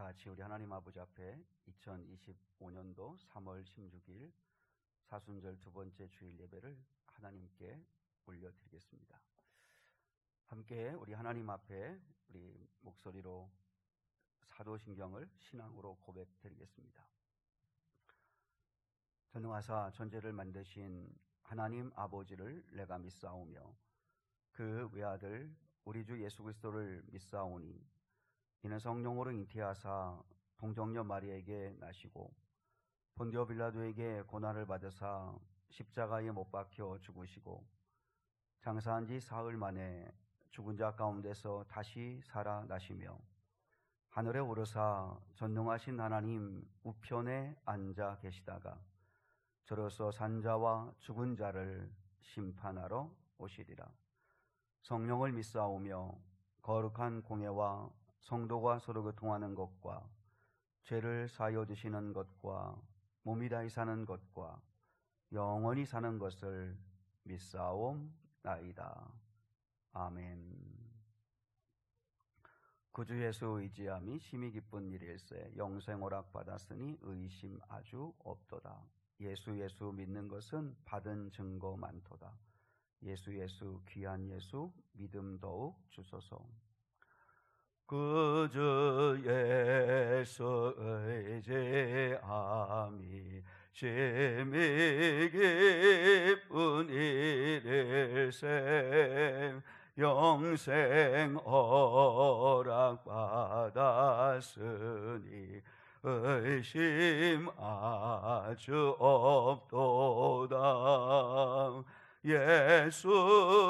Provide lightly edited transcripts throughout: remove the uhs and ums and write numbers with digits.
같이 우리 하나님 아버지 앞에 2025년도 3월 16일 사순절 두 번째 주일 예배를 하나님께 올려드리겠습니다. 함께 우리 하나님 앞에 우리 목소리로 사도신경을 신앙으로 고백드리겠습니다. 전능하사 천지를 만드신 하나님 아버지를 내가 믿사오며 그 외아들 우리 주 예수 그리스도를 믿사오니 이는 성령으로 잉태하사 동정녀 마리아에게 나시고 본디오 빌라도에게 고난을 받으사 십자가에 못 박혀 죽으시고 장사한 지 사흘 만에 죽은 자 가운데서 다시 살아나시며 하늘에 오르사 전능하신 하나님 우편에 앉아 계시다가 저로서 산자와 죽은 자를 심판하러 오시리라. 성령을 믿사오며 거룩한 공예와 성도가 서로 교통하는 것과 죄를 사하여 주시는 것과 몸이 다히 사는 것과 영원히 사는 것을 믿사옵나이다. 아멘. 구주 예수 의지함이 심히 기쁜 일일세 영생 허락 받았으니 의심 아주 없도다. 예수 믿는 것은 받은 증거 많도다. 예수 귀한 예수 믿음 더욱 주소서. 구주 예수 의지함이 심히 기쁜 일일세 영생 허락 받았으니 의심 아주 없도다. 예수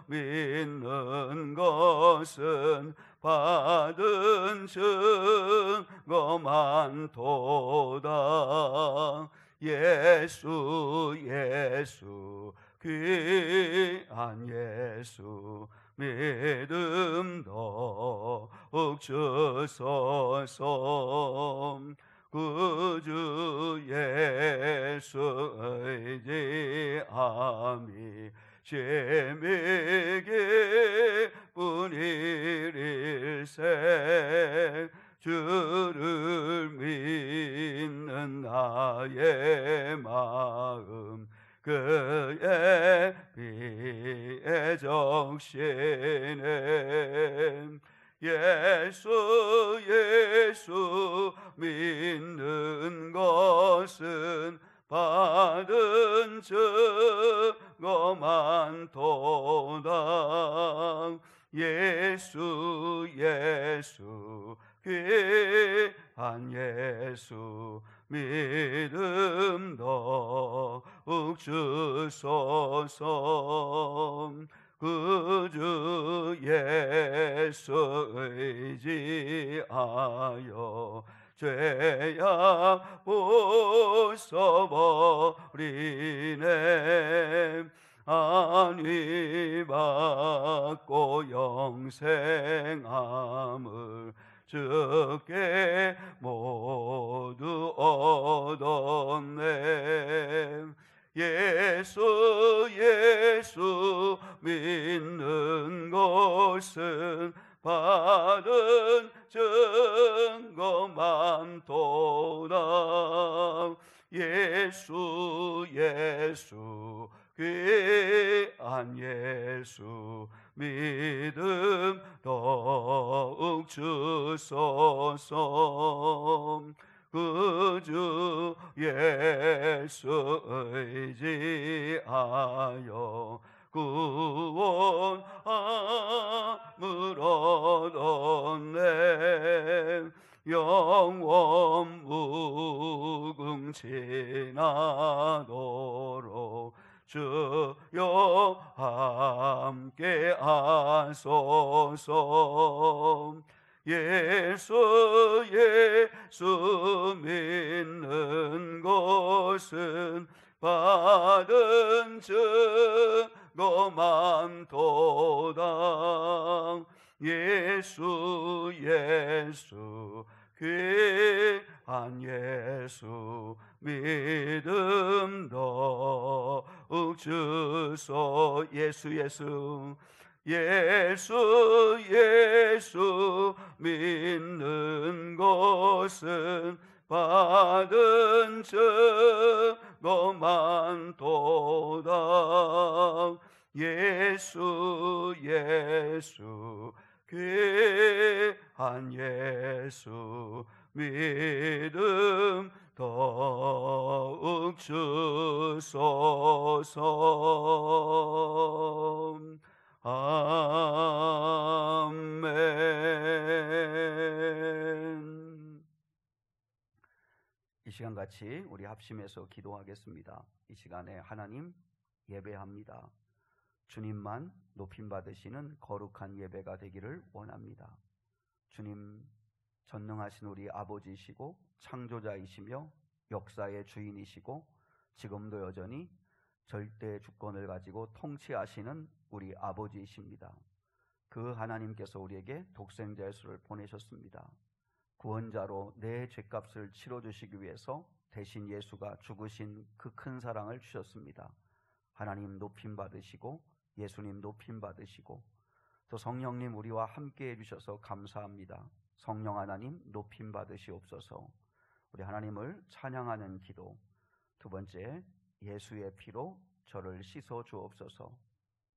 믿는 것은 받은 증거 많도다. 예수 귀한 예수 믿음 더욱 주소서. 구주 예수 의지함이 심히 기쁜 일일세 주를 믿는 나의 마음 그의 피에 적시네. 예수 믿는 것은 받은 증거 많도다. 예수 귀한 예수 믿음 더욱 주소서. 구주 예수 의지하여 죄악 벗어버리네. 안위 받고 영생함을 주께 모두 얻었네. 예수 믿는 것은 받은 증거 많도다. 예수 귀한 예수 믿음 더욱 주소서. 구주 예수 의지하여 구원함을 얻었네. 영원 무궁지나도록 주여 함께 하소서. 예수 믿는 것은 받은 증거 많도다. 예수 귀한 예수 믿음 더욱 주소. 예수 예수 예수 믿는 것은 받은 증거 많도다. 예수 예수 귀한 예수 믿음 더욱 주소서. 아멘. 이 시간 같이 우리 합심해서 기도하겠습니다. 이 시간에 하나님 예배합니다. 주님만 높임 받으시는 거룩한 예배가 되기를 원합니다. 주님 전능하신 우리 아버지이시고 창조자이시며 역사의 주인이시고 지금도 여전히 절대 주권을 가지고 통치하시는 우리 아버지이십니다. 그 하나님께서 우리에게 독생자 예수를 보내셨습니다. 구원자로 내 죄값을 치러주시기 위해서 대신 예수가 죽으신 그 큰 사랑을 주셨습니다. 하나님 높임 받으시고 예수님 높임 받으시고 또 성령님 우리와 함께 해주셔서 감사합니다. 성령 하나님 높임 받으시옵소서. 우리 하나님을 찬양하는 기도. 두 번째, 예수의 피로 저를 씻어 주옵소서.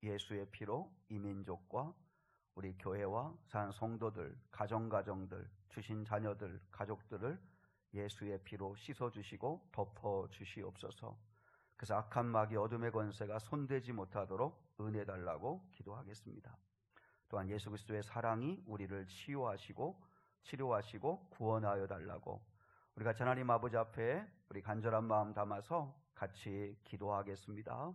예수의 피로 이 민족과 우리 교회와 산 성도들, 가정들, 주신 자녀들, 가족들을 예수의 피로 씻어 주시고 덮어 주시옵소서. 그래서 악한 마귀 어둠의 권세가 손대지 못하도록 은혜 달라고 기도하겠습니다. 또한 예수 그리스도의 사랑이 우리를 치료하시고 구원하여 달라고 우리 같이 하나님 아버지 앞에 우리 간절한 마음 담아서 같이 기도하겠습니다.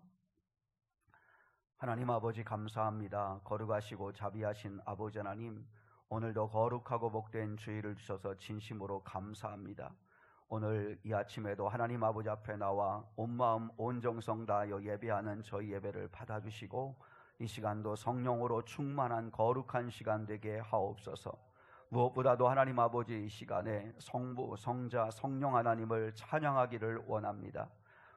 하나님 아버지 감사합니다. 거룩하시고 자비하신 아버지 하나님, 오늘도 거룩하고 복된 주일을 주셔서 진심으로 감사합니다. 오늘 이 아침에도 하나님 아버지 앞에 나와 온 마음 온 정성 다하여 예배하는 저희 예배를 받아주시고 이 시간도 성령으로 충만한 거룩한 시간 되게 하옵소서. 무엇보다도 하나님 아버지 이 시간에 성부, 성자, 성령 하나님을 찬양하기를 원합니다.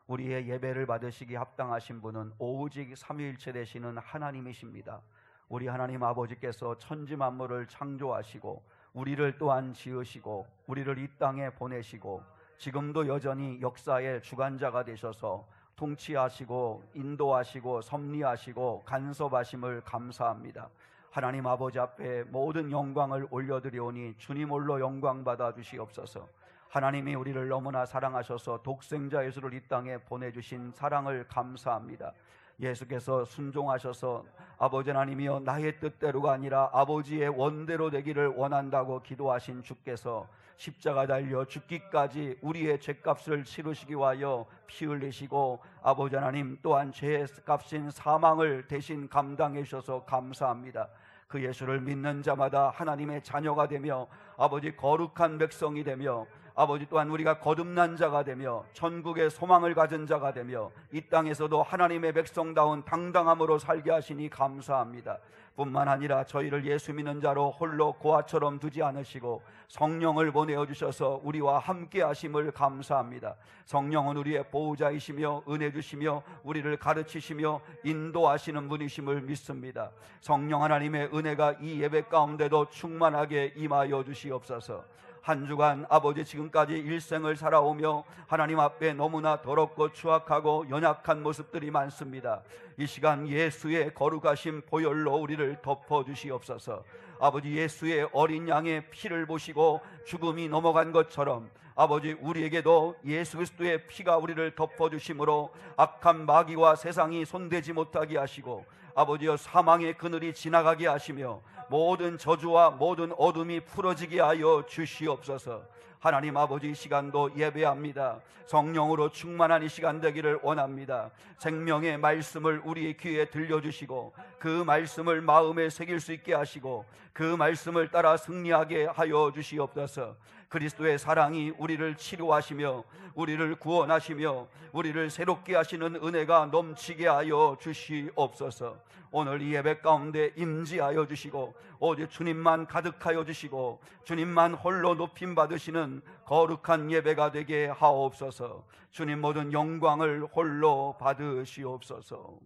우리의 예배를 받으시기 합당하신 분은 오직 삼위일체 되시는 하나님이십니다. 우리 하나님 아버지께서 천지 만물을 창조하시고 우리를 또한 지으시고 우리를 이 땅에 보내시고 지금도 여전히 역사의 주관자가 되셔서 통치하시고 인도하시고 섭리하시고 간섭하심을 감사합니다. 하나님 아버지 앞에 모든 영광을 올려드리오니 주님 홀로 영광 받아 주시옵소서. 하나님이 우리를 너무나 사랑하셔서 독생자 예수를 이 땅에 보내주신 사랑을 감사합니다. 예수께서 순종하셔서 아버지 하나님이여 나의 뜻대로가 아니라 아버지의 원대로 되기를 원한다고 기도하신 주께서 십자가 달려 죽기까지 우리의 죄값을 치르시기 위하여 피 흘리시고 아버지 하나님 또한 죄값인 사망을 대신 감당해 주셔서 감사합니다. 그 예수를 믿는 자마다 하나님의 자녀가 되며 아버지 거룩한 백성이 되며 아버지 또한 우리가 거듭난 자가 되며 천국의 소망을 가진 자가 되며 이 땅에서도 하나님의 백성다운 당당함으로 살게 하시니 감사합니다. 뿐만 아니라 저희를 예수 믿는 자로 홀로 고아처럼 두지 않으시고 성령을 보내어 주셔서 우리와 함께 하심을 감사합니다. 성령은 우리의 보호자이시며 은혜 주시며 우리를 가르치시며 인도하시는 분이심을 믿습니다. 성령 하나님의 은혜가 이 예배 가운데도 충만하게 임하여 주시옵소서. 한 주간 아버지 지금까지 일생을 살아오며 하나님 앞에 너무나 더럽고 추악하고 연약한 모습들이 많습니다. 이 시간 예수의 거룩하신 보혈로 우리를 덮어주시옵소서. 아버지 예수의 어린 양의 피를 보시고 죽음이 넘어간 것처럼 아버지 우리에게도 예수 그리스도의 피가 우리를 덮어주심으로 악한 마귀와 세상이 손대지 못하게 하시고 아버지여 사망의 그늘이 지나가게 하시며 모든 저주와 모든 어둠이 풀어지게 하여 주시옵소서. 하나님 아버지 이 시간도 예배합니다. 성령으로 충만한 이 시간 되기를 원합니다. 생명의 말씀을 우리의 귀에 들려주시고 그 말씀을 마음에 새길 수 있게 하시고 그 말씀을 따라 승리하게 하여 주시옵소서. 그리스도의 사랑이 우리를 치료하시며 우리를 구원하시며 우리를 새롭게 하시는 은혜가 넘치게 하여 주시옵소서. 오늘 이 예배 가운데 임재하여 주시고 오직 주님만 가득하여 주시고 주님만 홀로 높임 받으시는 거룩한 예배가 되게 하옵소서. 주님 모든 영광을 홀로 받으시옵소서.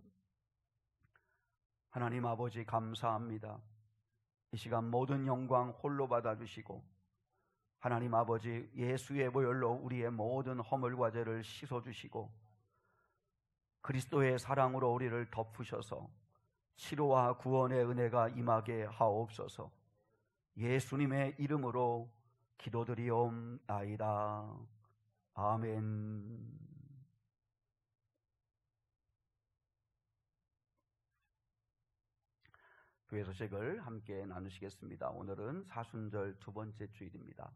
하나님 아버지 감사합니다. 이 시간 모든 영광 홀로 받아주시고 하나님 아버지 예수의 보혈로 우리의 모든 허물과 죄를 씻어주시고 그리스도의 사랑으로 우리를 덮으셔서 치료와 구원의 은혜가 임하게 하옵소서. 예수님의 이름으로 기도드리옵나이다. 아멘. 교회 소식을 함께 나누시겠습니다. 오늘은 사순절 두 번째 주일입니다.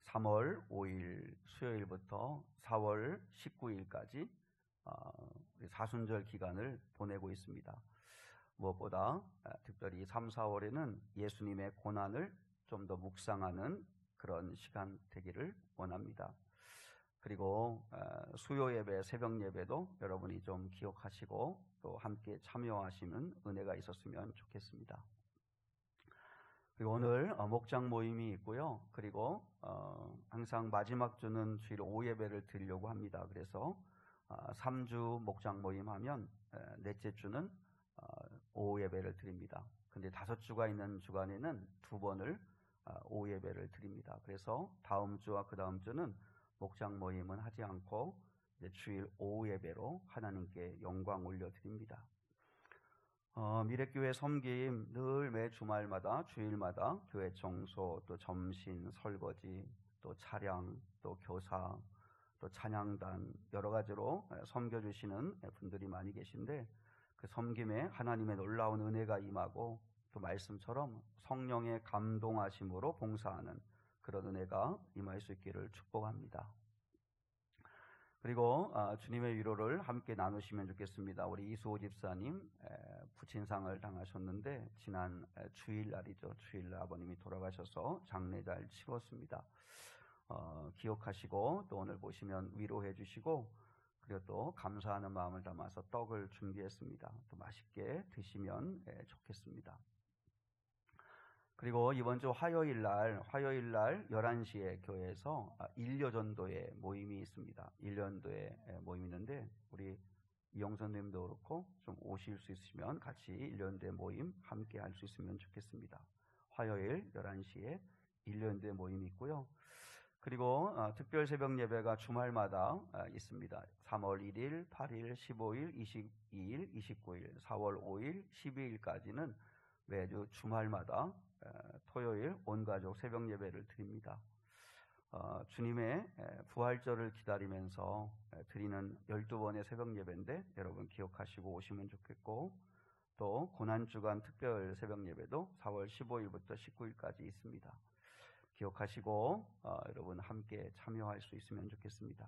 3월 5일 수요일부터 4월 19일까지 사순절 기간을 보내고 있습니다. 무엇보다 특별히 3, 4월에는 예수님의 고난을 좀 더 묵상하는 그런 시간 되기를 원합니다. 그리고 수요 예배, 새벽 예배도 여러분이 좀 기억하시고 또 함께 참여하시는 은혜가 있었으면 좋겠습니다. 그리고 오늘 목장 모임이 있고요. 그리고 항상 마지막 주는 주일 오후 예배를 드리려고 합니다. 그래서 3주 목장 모임 하면 넷째 주는 오후 예배를 드립니다. 근데 5주가 있는 주간에는 2번을 오후 예배를 드립니다. 그래서 다음 주와 그 다음 주는 목장 모임은 하지 않고 이제 주일 오후 예배로 하나님께 영광 올려드립니다. 미래교회 섬김 늘 매 주말마다 주일마다 교회 청소, 또 점심, 설거지, 또 차량, 또 교사, 또 찬양단 여러 가지로 섬겨주시는 분들이 많이 계신데 그 섬김에 하나님의 놀라운 은혜가 임하고 또 말씀처럼 성령의 감동하심으로 봉사하는 그런 은혜가 임할 수 있기를 축복합니다. 그리고 주님의 위로를 함께 나누시면 좋겠습니다. 우리 이수호 집사님 부친상을 당하셨는데 지난 주일날이죠. 주일날 아버님이 돌아가셔서 장례 잘 치렀습니다. 기억하시고 또 오늘 보시면 위로해 주시고 그리고 또 감사하는 마음을 담아서 떡을 준비했습니다. 또 맛있게 드시면 좋겠습니다. 그리고 이번 주 화요일 날 11시에 교회에서 일려전도회 모임이 있습니다. 일려전도회 모임이 있는데 우리 이영선님도 그렇고 좀 오실 수 있으시면 같이 일려전도회 모임 함께 할 수 있으면 좋겠습니다. 화요일 11시에 일려전도회 모임이 있고요. 그리고 특별 새벽 예배가 주말마다 있습니다. 3월 1일, 8일, 15일, 22일, 29일, 4월 5일, 12일까지는 매주 주말마다 토요일 온가족 새벽 예배를 드립니다. 주님의 부활절을 기다리면서 드리는 12번의 새벽 예배인데 여러분 기억하시고 오시면 좋겠고 또 고난주간 특별 새벽 예배도 4월 15일부터 19일까지 있습니다. 기억하시고 여러분 함께 참여할 수 있으면 좋겠습니다.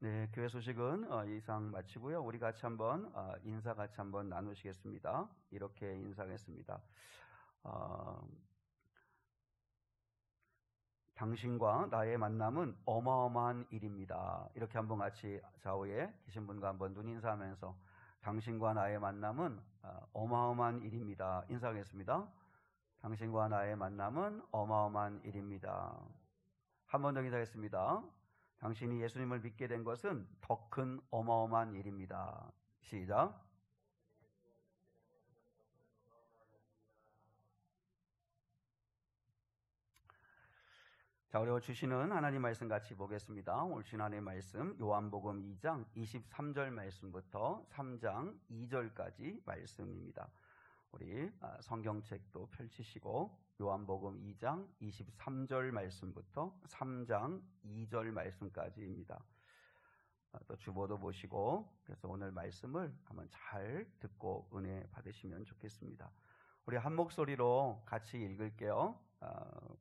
네, 교회 소식은 이상 마치고요. 우리 같이 한번 인사 같이 한번 나누시겠습니다. 이렇게 인사하겠습니다. 당신과 나의 만남은 어마어마한 일입니다. 이렇게 한번 같이 좌우에 계신 분과 한번 눈 인사하면서 당신과 나의 만남은 어마어마한 일입니다. 인사하겠습니다. 당신과 나의 만남은 어마어마한 일입니다. 한 번 더 인사하겠습니다. 당신이 예수님을 믿게 된 것은 더 큰 어마어마한 일입니다. 시작. 자, 우리 주시는 하나님 말씀 같이 보겠습니다. 오늘 주신 하나님의 말씀 요한복음 2장 23절 말씀부터 3장 2절까지 말씀입니다. 우리 성경책도 펼치시고 요한복음 2장 23절 말씀부터 3장 2절 말씀까지입니다. 또 주보도 보시고 그래서 오늘 말씀을 한번 잘 듣고 은혜 받으시면 좋겠습니다. 우리 한 목소리로 같이 읽을게요.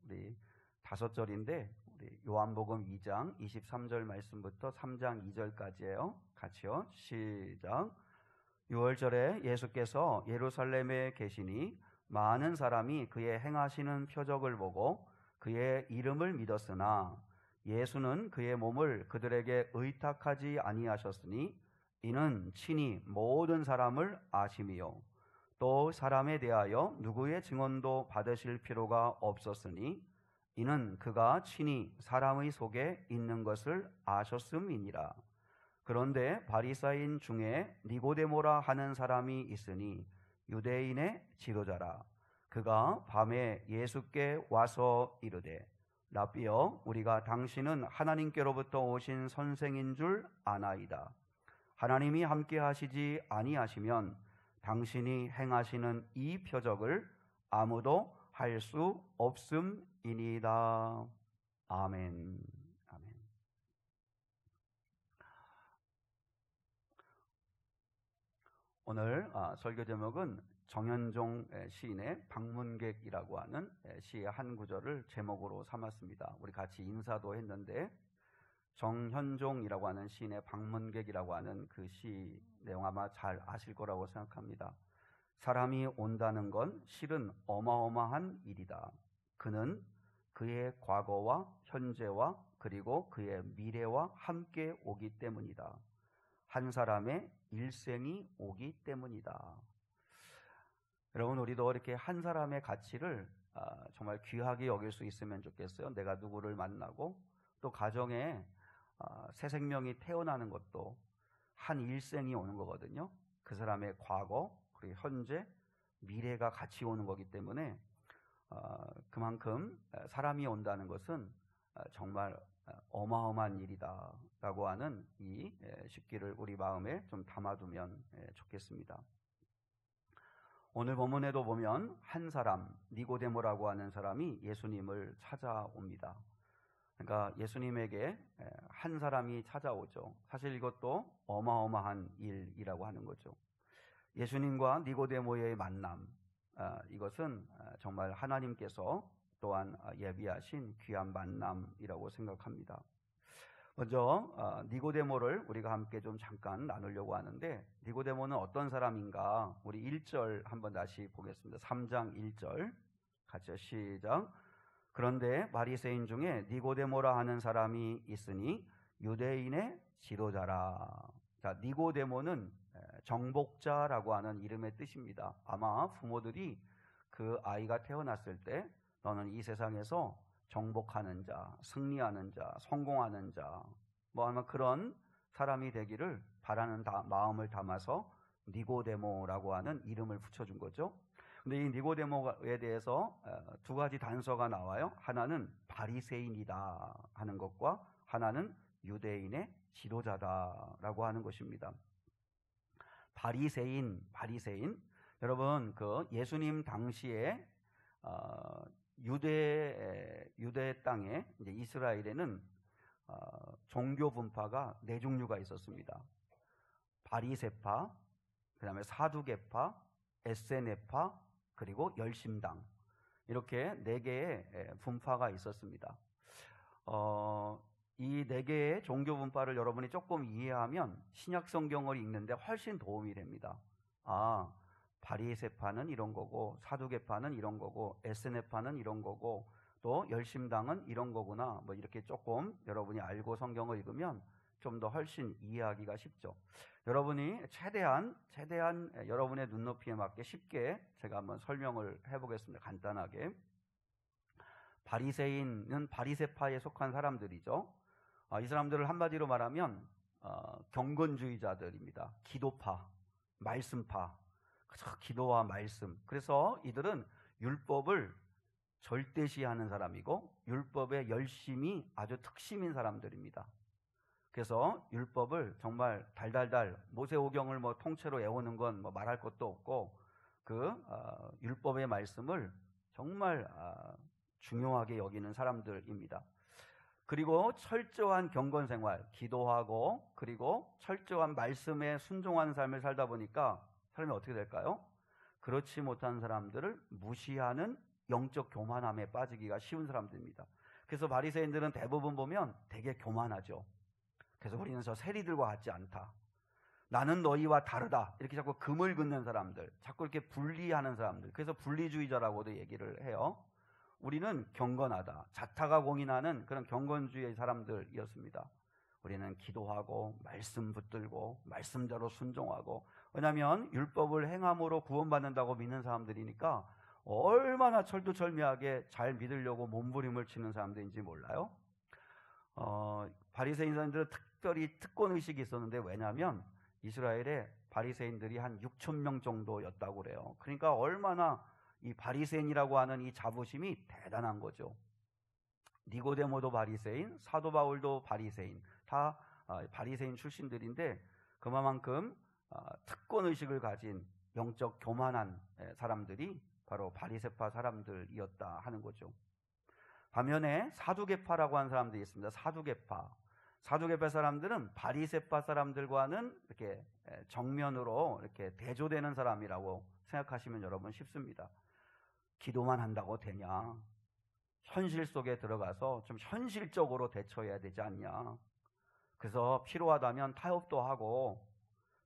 우리 5절인데 우리 요한복음 2장 23절 말씀부터 3장 2절까지예요. 같이요. 시작. 6월절에 예수께서 예루살렘에 계시니 많은 사람이 그의 행하시는 표적을 보고 그의 이름을 믿었으나 예수는 그의 몸을 그들에게 의탁하지 아니하셨으니 이는 친히 모든 사람을 아심이요 또 사람에 대하여 누구의 증언도 받으실 필요가 없었으니 이는 그가 친히 사람의 속에 있는 것을 아셨음이니라. 그런데 바리사인 중에 니고데모라 하는 사람이 있으니 유대인의 지도자라. 그가 밤에 예수께 와서 이르되 라삐여, 우리가 당신은 하나님께로부터 오신 선생인 줄 아나이다. 하나님이 함께 하시지 아니하시면 당신이 행하시는 이 표적을 아무도 할 수 없음이니이다. 아멘. 아멘. 오늘 설교 제목은 정현종 시인의 방문객이라고 하는 시의 한 구절을 제목으로 삼았습니다. 우리 같이 인사도 했는데, 정현종이라고 하는 시인의 방문객이라고 하는 그 시 내용 아마 잘 아실 거라고 생각합니다. 사람이 온다는 건 실은 어마어마한 일이다. 그는 그의 과거와 현재와 그리고 그의 미래와 함께 오기 때문이다. 한 사람의 일생이 오기 때문이다. 여러분, 우리도 이렇게 한 사람의 가치를 정말 귀하게 여길 수 있으면 좋겠어요. 내가 누구를 만나고 또 가정에 새 생명이 태어나는 것도 한 일생이 오는 거거든요. 그 사람의 과거, 그리고 현재, 미래가 같이 오는 거기 때문에 그만큼 사람이 온다는 것은 정말 어마어마한 일이다 라고 하는 이 쉽기를 우리 마음에 좀 담아두면 좋겠습니다. 오늘 본문에도 보면 한 사람, 니고데모라고 하는 사람이 예수님을 찾아옵니다. 그러니까 예수님에게 한 사람이 찾아오죠. 사실 이것도 어마어마한 일이라고 하는 거죠. 예수님과 니고데모의 만남, 이것은 정말 하나님께서 또한 예비하신 귀한 만남이라고 생각합니다. 먼저 니고데모를 우리가 함께 좀 잠깐 나누려고 하는데, 니고데모는 어떤 사람인가? 우리 1절 한번 다시 보겠습니다. 3장 1절 같이 시작. 그런데 바리새인 중에 니고데모라 하는 사람이 있으니 유대인의 지도자라. 자, 니고데모는 정복자라고 하는 이름의 뜻입니다. 아마 부모들이 그 아이가 태어났을 때 너는 이 세상에서 정복하는 자, 승리하는 자, 성공하는 자, 뭐 아마 그런 사람이 되기를 바라는 마음을 담아서 니고데모라고 하는 이름을 붙여준 거죠. 근데 이 니고데모에 대해서 두 가지 단서가 나와요. 하나는 바리새인이다 하는 것과 하나는 유대인의 지도자다라고 하는 것입니다. 바리새인. 여러분, 그 예수님 당시에 유대 땅에, 이제 이스라엘에는 종교 분파가 네 종류가 있었습니다. 바리새파, 그다음에 사두개파, 에세네파, 그리고 열심당, 이렇게 네 개의 분파가 있었습니다. 이 네 개의 종교 분파를 여러분이 조금 이해하면 신약 성경을 읽는데 훨씬 도움이 됩니다. 바리새파는 이런 거고, 사두개파는 이런 거고, 에세네파는 이런 거고, 또 열심당은 이런 거구나, 뭐 이렇게 조금 여러분이 알고 성경을 읽으면 좀 더 훨씬 이해하기가 쉽죠. 여러분이 최대한 여러분의 눈높이에 맞게 쉽게 제가 한번 설명을 해보겠습니다. 간단하게. 바리새인은 바리새파에 속한 사람들이죠. 이 사람들을 한마디로 말하면 경건주의자들입니다. 기도파, 말씀파, 기도와 말씀. 그래서 이들은 율법을 절대시하는 사람이고 율법에 열심히 아주 특심인 사람들입니다. 그래서 율법을 정말 달달달, 모세오경을 뭐 통째로 외우는 건 뭐 말할 것도 없고, 그 율법의 말씀을 정말 중요하게 여기는 사람들입니다. 그리고 철저한 경건생활, 기도하고 그리고 철저한 말씀에 순종하는 삶을 살다 보니까 삶이 어떻게 될까요? 그렇지 못한 사람들을 무시하는 영적 교만함에 빠지기가 쉬운 사람들입니다. 그래서 바리새인들은 대부분 보면 되게 교만하죠. 그래서 우리는 저 세리들과 같지 않다, 나는 너희와 다르다, 이렇게 자꾸 금을 긋는 사람들, 자꾸 이렇게 분리하는 사람들, 그래서 분리주의자라고도 얘기를 해요. 우리는 경건하다, 자타가 공인하는 그런 경건주의의 사람들이었습니다. 우리는 기도하고 말씀 붙들고 말씀대로 순종하고, 왜냐하면 율법을 행함으로 구원받는다고 믿는 사람들이니까 얼마나 철두철미하게 잘 믿으려고 몸부림을 치는 사람들인지 몰라요. 바리새인 사람들은 특별히 특권 의식이 있었는데, 왜냐하면 이스라엘에 바리새인들이 한 6천 명 정도였다고 그래요. 그러니까 얼마나 이 바리새인이라고 하는 이 자부심이 대단한 거죠. 니고데모도 바리새인, 사도 바울도 바리새인, 다 바리새인 출신들인데, 그만큼 특권 의식을 가진 영적 교만한 사람들이 바로 바리새파 사람들이었다 하는 거죠. 반면에 사두개파라고 하는 사람들이 있습니다. 사두개파 사람들은 바리새파 사람들과는 이렇게 정면으로 이렇게 대조되는 사람이라고 생각하시면 여러분 쉽습니다. 기도만 한다고 되냐? 현실 속에 들어가서 좀 현실적으로 대처해야 되지 않냐? 그래서 필요하다면 타협도 하고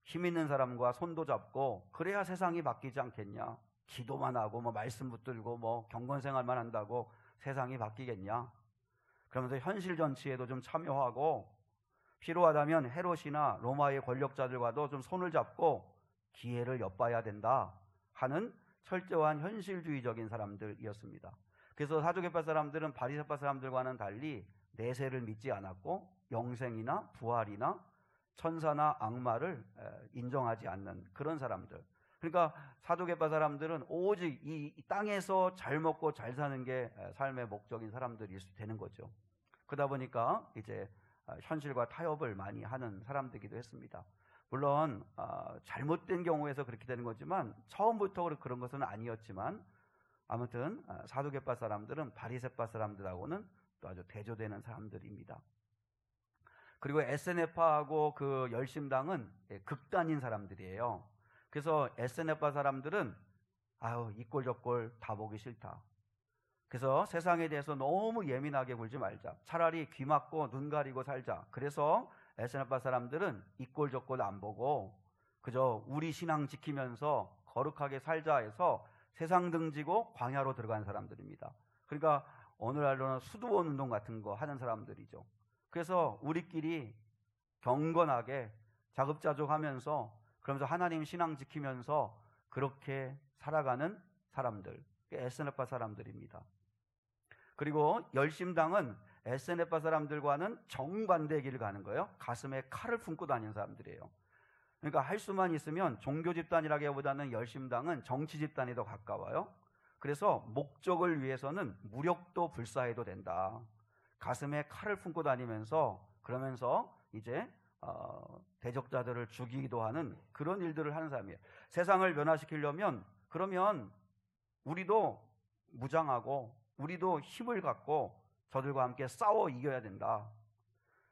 힘 있는 사람과 손도 잡고 그래야 세상이 바뀌지 않겠냐? 기도만 하고 말씀 붙들고 경건생활만 한다고 세상이 바뀌겠냐? 그러면서 현실 정치에도 좀 참여하고 필요하다면 헤롯이나 로마의 권력자들과도 좀 손을 잡고 기회를 엿봐야 된다 하는 철저한 현실주의적인 사람들이었습니다. 그래서 사두개파 사람들은 바리새파 사람들과는 달리 내세를 믿지 않았고 영생이나 부활이나 천사나 악마를 인정하지 않는 그런 사람들. 그러니까 사두개파 사람들은 오직 이 땅에서 잘 먹고 잘 사는 게 삶의 목적인 사람들이 되는 거죠. 그러다 보니까 이제 현실과 타협을 많이 하는 사람들이기도 했습니다. 물론 잘못된 경우에서 그렇게 되는 거지만 처음부터 그런 것은 아니었지만 아무튼 사두개파 사람들은 바리새파 사람들하고는 또 아주 대조되는 사람들입니다. 그리고 SNF파하고 그 열심당은 극단인 사람들이에요. 그래서 SNF파 사람들은 이 꼴 저 꼴 다 보기 싫다. 그래서 세상에 대해서 너무 예민하게 굴지 말자. 차라리 귀 막고 눈 가리고 살자. 그래서 SNF파 사람들은 이 꼴 저 꼴 안 보고 그저 우리 신앙 지키면서 거룩하게 살자 해서 세상 등지고 광야로 들어간 사람들입니다. 그러니까 오늘날로는 수도원 운동 같은 거 하는 사람들이죠. 그래서 우리끼리 경건하게 자급자족하면서 그러면서 하나님 신앙 지키면서 그렇게 살아가는 사람들, SNF파 사람들입니다. 그리고 열심당은 SNF파 사람들과는 정반대의 길을 가는 거예요. 가슴에 칼을 품고 다니는 사람들이에요. 그러니까 할 수만 있으면 종교 집단이라기보다는 열심당은 정치 집단이 더 가까워요. 그래서 목적을 위해서는 무력도 불사해도 된다. 가슴에 칼을 품고 다니면서 그러면서 이제 대적자들을 죽이기도 하는 그런 일들을 하는 사람이에요. 세상을 변화시키려면 그러면 우리도 무장하고 우리도 힘을 갖고 저들과 함께 싸워 이겨야 된다.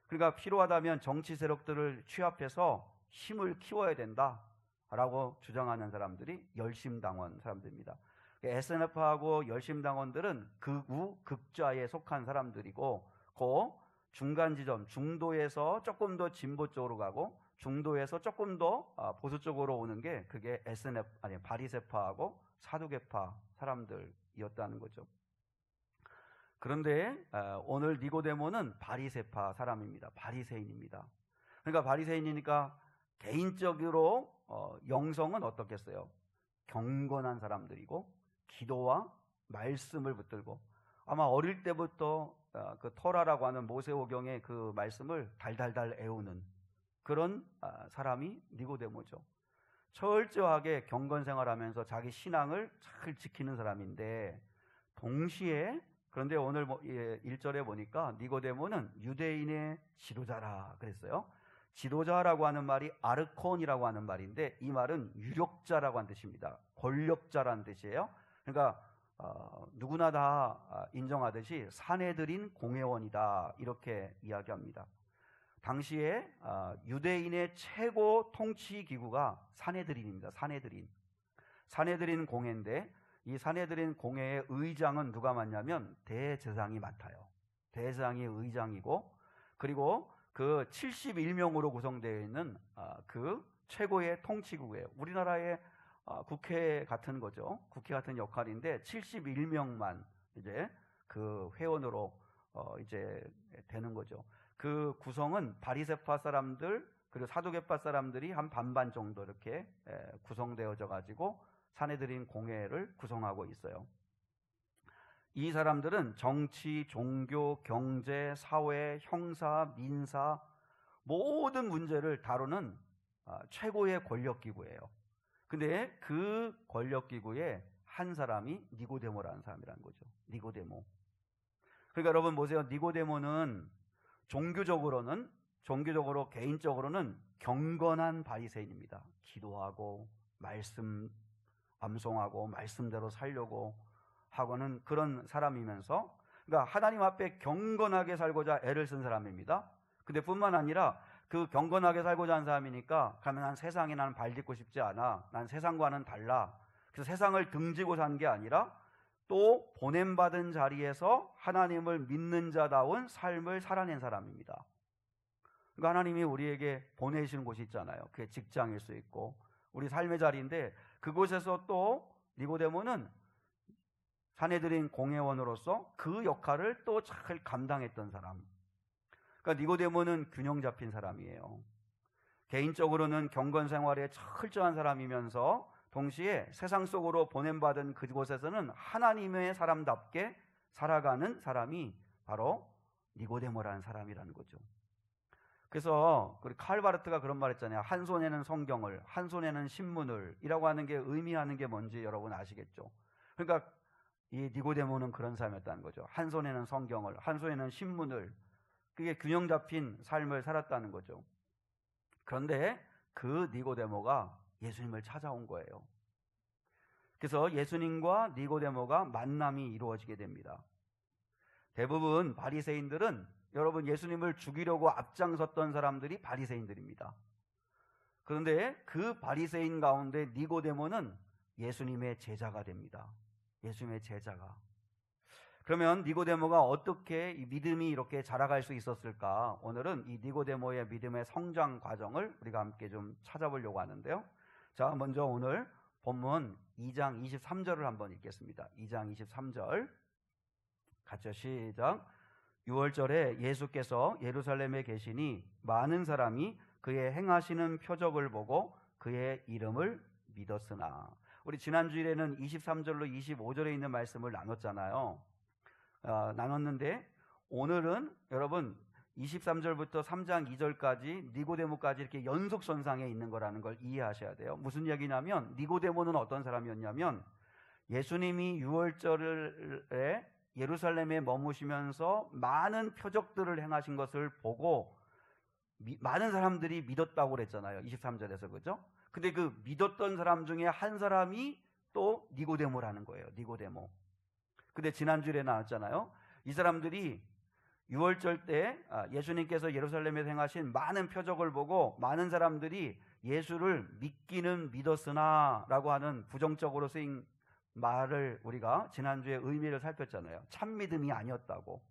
그러니까 필요하다면 정치 세력들을 취합해서 힘을 키워야 된다라고 주장하는 사람들이 열심당원 사람들입니다. SNF하고 열심당원들은 극우, 극좌에 속한 사람들이고 그 중간 지점, 중도에서 조금 더 진보 쪽으로 가고 중도에서 조금 더 보수 쪽으로 오는 게 그게 바리새파하고 사두개파 사람들이었다는 거죠. 그런데 오늘 니고데모는 바리새파 사람입니다. 바리새인입니다. 그러니까 바리새인이니까 개인적으로 영성은 어떻겠어요? 경건한 사람들이고 기도와 말씀을 붙들고 아마 어릴 때부터 그 토라라고 하는 모세오경의 그 말씀을 달달달 애우는 그런 사람이 니고데모죠. 철저하게 경건 생활하면서 자기 신앙을 잘 지키는 사람인데 동시에 그런데 오늘 1절에 보니까 니고데모는 유대인의 지도자라 그랬어요. 지도자라고 하는 말이 아르콘이라고 하는 말인데 이 말은 유력자라고 하는 뜻입니다. 권력자라는 뜻이에요. 그러니까 누구나 다 인정하듯이 사내들인 공회원이다 이렇게 이야기합니다. 당시에 유대인의 최고 통치 기구가 사내들인입니다. 사내들인 공회인데 이 사내들인 공회의 의장은 누가 맡냐면 대제사장이 맡아요. 대제사장이 의장이고 그리고 그 71명으로 구성되어 있는 그 최고의 통치국이에요. 우리나라의 국회 같은 거죠. 국회 같은 역할인데 71명만 이제 그 회원으로 이제 되는 거죠. 그 구성은 바리새파 사람들 그리고 사두개파 사람들이 한 반반 정도 이렇게 구성되어져 가지고 사내들인 공회를 구성하고 있어요. 이 사람들은 정치, 종교, 경제, 사회, 형사, 민사 모든 문제를 다루는 최고의 권력기구예요. 근데 그 권력기구에 한 사람이 니고데모라는 사람이라는 거죠. 니고데모. 그러니까 여러분 보세요. 니고데모는 종교적으로 개인적으로는 경건한 바리새인입니다. 기도하고 말씀 암송하고 말씀대로 살려고 하고는 그런 사람이면서, 그러니까 하나님 앞에 경건하게 살고자 애를 쓴 사람입니다. 근데 뿐만 아니라 그 경건하게 살고자 하는 사람이니까 가면 난 세상에 나는 발딛고 싶지 않아. 난 세상과는 달라. 그래서 세상을 등지고 산 게 아니라 또 보냄받은 자리에서 하나님을 믿는 자다운 삶을 살아낸 사람입니다. 그러니까 하나님이 우리에게 보내시는 곳이 있잖아요. 그게 직장일 수 있고 우리 삶의 자리인데, 그곳에서 또 니고데모는 사내들인 공회원으로서 그 역할을 또 잘 감당했던 사람. 그러니까 니고데모는 균형 잡힌 사람이에요. 개인적으로는 경건 생활에 철저한 사람이면서 동시에 세상 속으로 보냄받은 그곳에서는 하나님의 사람답게 살아가는 사람이 바로 니고데모라는 사람이라는 거죠. 그래서 칼바르트가 그런 말 했잖아요. 한 손에는 성경을, 한 손에는 신문을 이라고 하는 게 의미하는 게 뭔지 여러분 아시겠죠? 그러니까 이 니고데모는 그런 사람이었다는 거죠. 한 손에는 성경을, 한 손에는 신문을, 그게 균형 잡힌 삶을 살았다는 거죠. 그런데 그 니고데모가 예수님을 찾아온 거예요. 그래서 예수님과 니고데모가 만남이 이루어지게 됩니다. 대부분 바리새인들은 여러분 예수님을 죽이려고 앞장섰던 사람들이 바리새인들입니다. 그런데 그 바리새인 가운데 니고데모는 예수님의 제자가 됩니다. 예수님의 제자가. 그러면 니고데모가 어떻게 이 믿음이 이렇게 자라갈 수 있었을까? 오늘은 이 니고데모의 믿음의 성장 과정을 우리가 함께 좀 찾아보려고 하는데요. 자, 먼저 오늘 본문 2장 23절을 한번 읽겠습니다. 2장 23절 같이 시작. 6월절에 예수께서 예루살렘에 계시니 많은 사람이 그의 행하시는 표적을 보고 그의 이름을 믿었으나. 우리 지난주일에는 23절로 25절에 있는 말씀을 나눴잖아요. 나눴는데 오늘은 여러분 23절부터 3장 2절까지 니고데모까지 이렇게 연속선상에 있는 거라는 걸 이해하셔야 돼요. 무슨 얘기냐면 니고데모는 어떤 사람이었냐면 예수님이 6월절에 예루살렘에 머무시면서 많은 표적들을 행하신 것을 보고 많은 사람들이 믿었다고 그랬잖아요. 23절에서. 그죠? 근데 그 믿었던 사람 중에 한 사람이 또 니고데모라는 거예요. 니고데모. 근데 지난주에 나왔잖아요. 이 사람들이 6월절 때 예수님께서 예루살렘에서 행하신 많은 표적을 보고 많은 사람들이 예수를 믿기는 믿었으나 라고 하는 부정적으로 쓰인 말을 우리가 지난주에 의미를 살폈잖아요. 참 믿음이 아니었다고.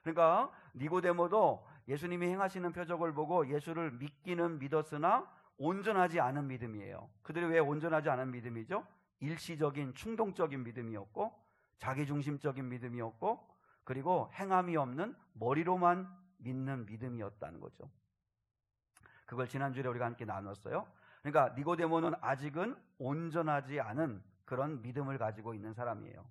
그러니까 니고데모도 예수님이 행하시는 표적을 보고 예수를 믿기는 믿었으나 온전하지 않은 믿음이에요. 그들이 왜 온전하지 않은 믿음이죠? 일시적인 충동적인 믿음이었고 자기중심적인 믿음이었고 그리고 행함이 없는 머리로만 믿는 믿음이었다는 거죠. 그걸 지난주에 우리가 함께 나눴어요. 그러니까 니고데모는 아직은 온전하지 않은 그런 믿음을 가지고 있는 사람이에요.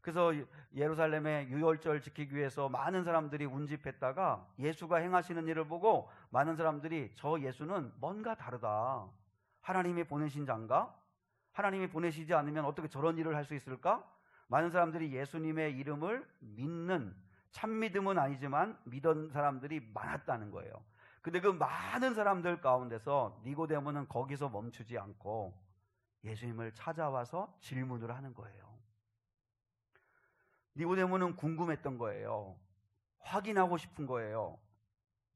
그래서 예루살렘의 유월절 지키기 위해서 많은 사람들이 운집했다가 예수가 행하시는 일을 보고 많은 사람들이 저 예수는 뭔가 다르다. 하나님이 보내신 자인가? 하나님이 보내시지 않으면 어떻게 저런 일을 할 수 있을까? 많은 사람들이 예수님의 이름을 믿는, 참믿음은 아니지만 믿은 사람들이 많았다는 거예요. 근데 그 많은 사람들 가운데서 니고데모는 거기서 멈추지 않고 예수님을 찾아와서 질문을 하는 거예요. 니고데모는 궁금했던 거예요. 확인하고 싶은 거예요.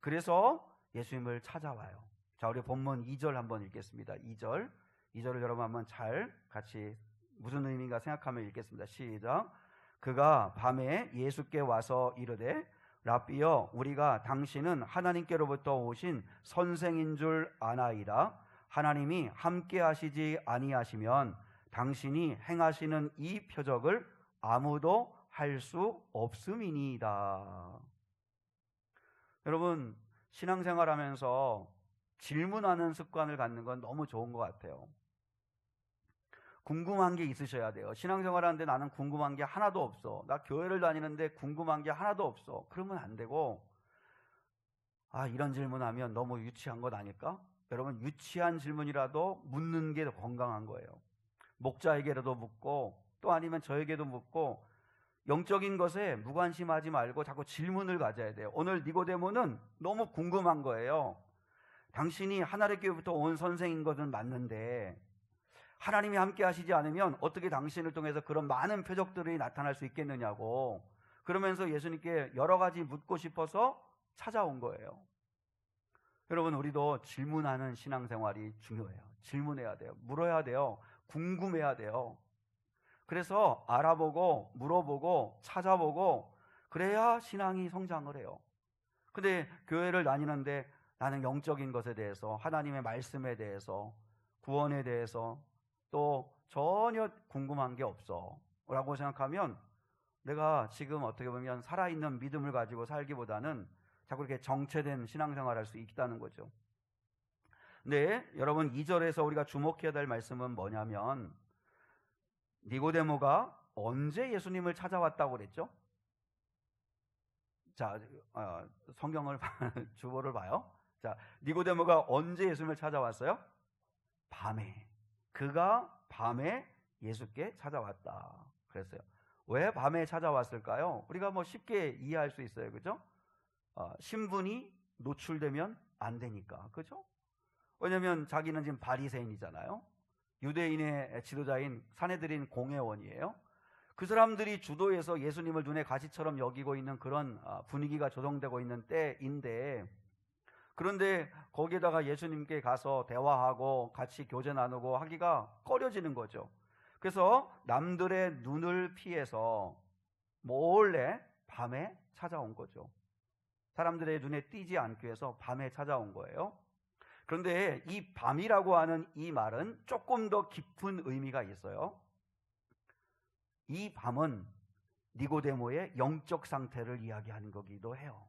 그래서 예수님을 찾아와요. 자, 우리 본문 2절 한번 읽겠습니다. 2절을 여러분 한번 잘 같이 무슨 의미인가 생각하며 읽겠습니다. 시작. 그가 밤에 예수께 와서 이르되 랍비여 우리가 당신은 하나님께로부터 오신 선생인 줄 아나이다. 하나님이 함께 하시지 아니하시면 당신이 행하시는 이 표적을 아무도 할 수 없음이니이다. 여러분 신앙생활하면서 질문하는 습관을 갖는 건 너무 좋은 것 같아요. 궁금한 게 있으셔야 돼요. 신앙생활하는데 나는 궁금한 게 하나도 없어. 나 교회를 다니는데 궁금한 게 하나도 없어. 그러면 안 되고 이런 질문하면 너무 유치한 것 아닐까? 여러분, 유치한 질문이라도 묻는 게 건강한 거예요. 목자에게라도 묻고 또 아니면 저에게도 묻고 영적인 것에 무관심하지 말고 자꾸 질문을 가져야 돼요. 오늘 니고데모는 너무 궁금한 거예요. 당신이 하나님 교회부터 온 선생인 것은 맞는데 하나님이 함께 하시지 않으면 어떻게 당신을 통해서 그런 많은 표적들이 나타날 수 있겠느냐고, 그러면서 예수님께 여러 가지 묻고 싶어서 찾아온 거예요. 여러분, 우리도 질문하는 신앙생활이 중요해요. 질문해야 돼요. 물어야 돼요. 궁금해야 돼요. 그래서 알아보고 물어보고 찾아보고 그래야 신앙이 성장을 해요. 근데 교회를 다니는데 나는 영적인 것에 대해서, 하나님의 말씀에 대해서, 구원에 대해서 또 전혀 궁금한 게 없어 라고 생각하면 내가 지금 어떻게 보면 살아있는 믿음을 가지고 살기보다는 자꾸 이렇게 정체된 신앙생활을 할 수 있다는 거죠. 근데 여러분, 2절에서 우리가 주목해야 될 말씀은 뭐냐면, 니고데모가 언제 예수님을 찾아왔다고 그랬죠? 자, 성경을 주보를 봐요. 자, 니고데모가 언제 예수님을 찾아왔어요? 밤에. 그가 밤에 예수께 찾아왔다 그랬어요. 왜 밤에 찾아왔을까요? 우리가 뭐 쉽게 이해할 수 있어요. 그죠? 신분이 노출되면 안 되니까. 그죠? 왜냐면 자기는 지금 바리새인이잖아요. 유대인의 지도자인 산헤드린 공회원이에요. 그 사람들이 주도해서 예수님을 눈에 가시처럼 여기고 있는 그런 분위기가 조성되고 있는 때인데, 그런데 거기에다가 예수님께 가서 대화하고 같이 교제 나누고 하기가 꺼려지는 거죠. 그래서 남들의 눈을 피해서 몰래 밤에 찾아온 거죠. 사람들의 눈에 띄지 않기 위해서 밤에 찾아온 거예요. 그런데 이 밤이라고 하는 이 말은 조금 더 깊은 의미가 있어요. 이 밤은 니고데모의 영적 상태를 이야기하는 거기도 해요.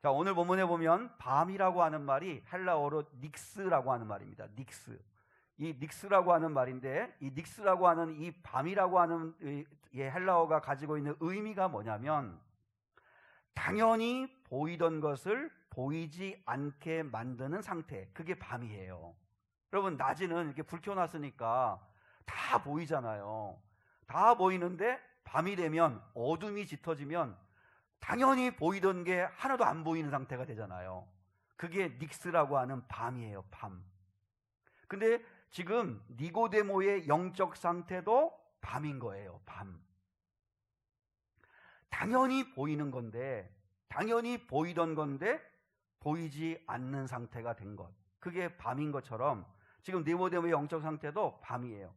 자, 오늘 본문에 보면 밤이라고 하는 말이 헬라어로 닉스라고 하는 말입니다. 닉스. 이 닉스라고 하는 말인데, 이 닉스라고 하는 이 밤이라고 하는 이 헬라어가 가지고 있는 의미가 뭐냐면, 당연히 보이던 것을 보이지 않게 만드는 상태, 그게 밤이에요. 여러분, 낮에는 이렇게 불 켜놨으니까 다 보이잖아요. 다 보이는데 밤이 되면, 어둠이 짙어지면 당연히 보이던 게 하나도 안 보이는 상태가 되잖아요. 그게 닉스라고 하는 밤이에요. 밤. 근데 지금 니고데모의 영적 상태도 밤인 거예요. 밤. 당연히 보이는 건데, 당연히 보이던 건데 보이지 않는 상태가 된 것, 그게 밤인 것처럼 지금 니고데모의 영적 상태도 밤이에요.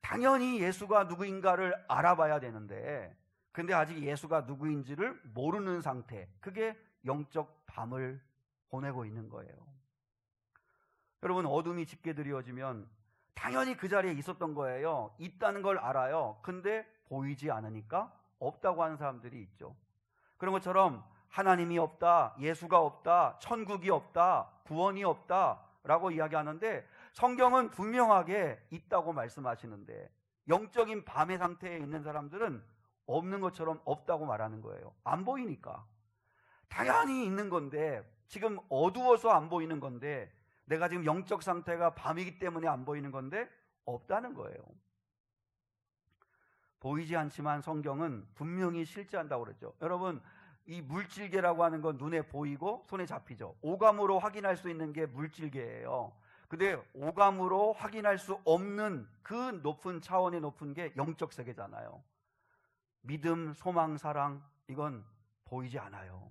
당연히 예수가 누구인가를 알아봐야 되는데, 근데 아직 예수가 누구인지를 모르는 상태, 그게 영적 밤을 보내고 있는 거예요. 여러분, 어둠이 짙게 드리워지면 당연히 그 자리에 있었던 거예요. 있다는 걸 알아요. 근데 보이지 않으니까 없다고 하는 사람들이 있죠. 그런 것처럼 하나님이 없다, 예수가 없다, 천국이 없다, 구원이 없다 라고 이야기하는데, 성경은 분명하게 있다고 말씀하시는데 영적인 밤의 상태에 있는 사람들은 없는 것처럼 없다고 말하는 거예요. 안 보이니까. 당연히 있는 건데, 지금 어두워서 안 보이는 건데, 내가 지금 영적 상태가 밤이기 때문에 안 보이는 건데 없다는 거예요. 보이지 않지만 성경은 분명히 실제한다고 그랬죠. 여러분, 이 물질계라고 하는 건 눈에 보이고 손에 잡히죠. 오감으로 확인할 수 있는 게 물질계예요. 근데 오감으로 확인할 수 없는 그 높은 차원의 높은 게 영적 세계잖아요. 믿음, 소망, 사랑, 이건 보이지 않아요.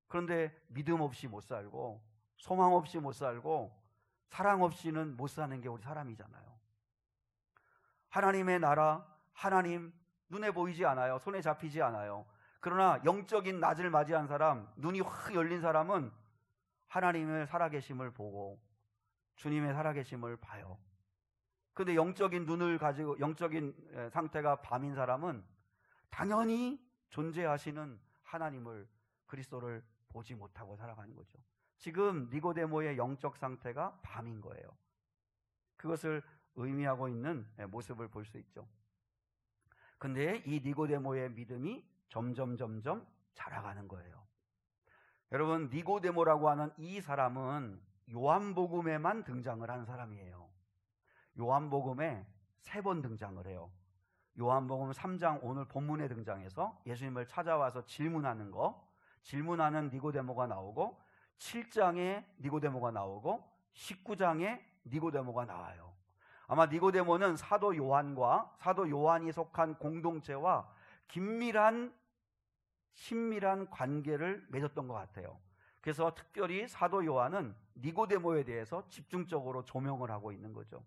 그런데 믿음 없이 못 살고 소망 없이 못 살고 사랑 없이는 못 사는 게 우리 사람이잖아요. 하나님의 나라, 하나님 눈에 보이지 않아요. 손에 잡히지 않아요. 그러나 영적인 낮을 맞이한 사람, 눈이 확 열린 사람은 하나님의 살아계심을 보고 주님의 살아계심을 봐요. 그런데 영적인 눈을 가지고 영적인 상태가 밤인 사람은 당연히 존재하시는 하나님을, 그리스도를 보지 못하고 살아가는 거죠. 지금 니고데모의 영적 상태가 밤인 거예요. 그것을 의미하고 있는 모습을 볼 수 있죠. 근데 이 니고데모의 믿음이 점점 자라가는 거예요. 여러분, 니고데모라고 하는 이 사람은 요한복음에만 등장을 한 사람이에요. 요한복음에 3번 등장을 해요. 요한복음 3장 오늘 본문에 등장해서 예수님을 찾아와서 질문하는 니고데모가 나오고, 7장에 니고데모가 나오고, 19장에 니고데모가 나와요. 아마 니고데모는 사도 요한이 속한 공동체와 친밀한 관계를 맺었던 것 같아요. 그래서 특별히 사도 요한은 니고데모에 대해서 집중적으로 조명을 하고 있는 거죠.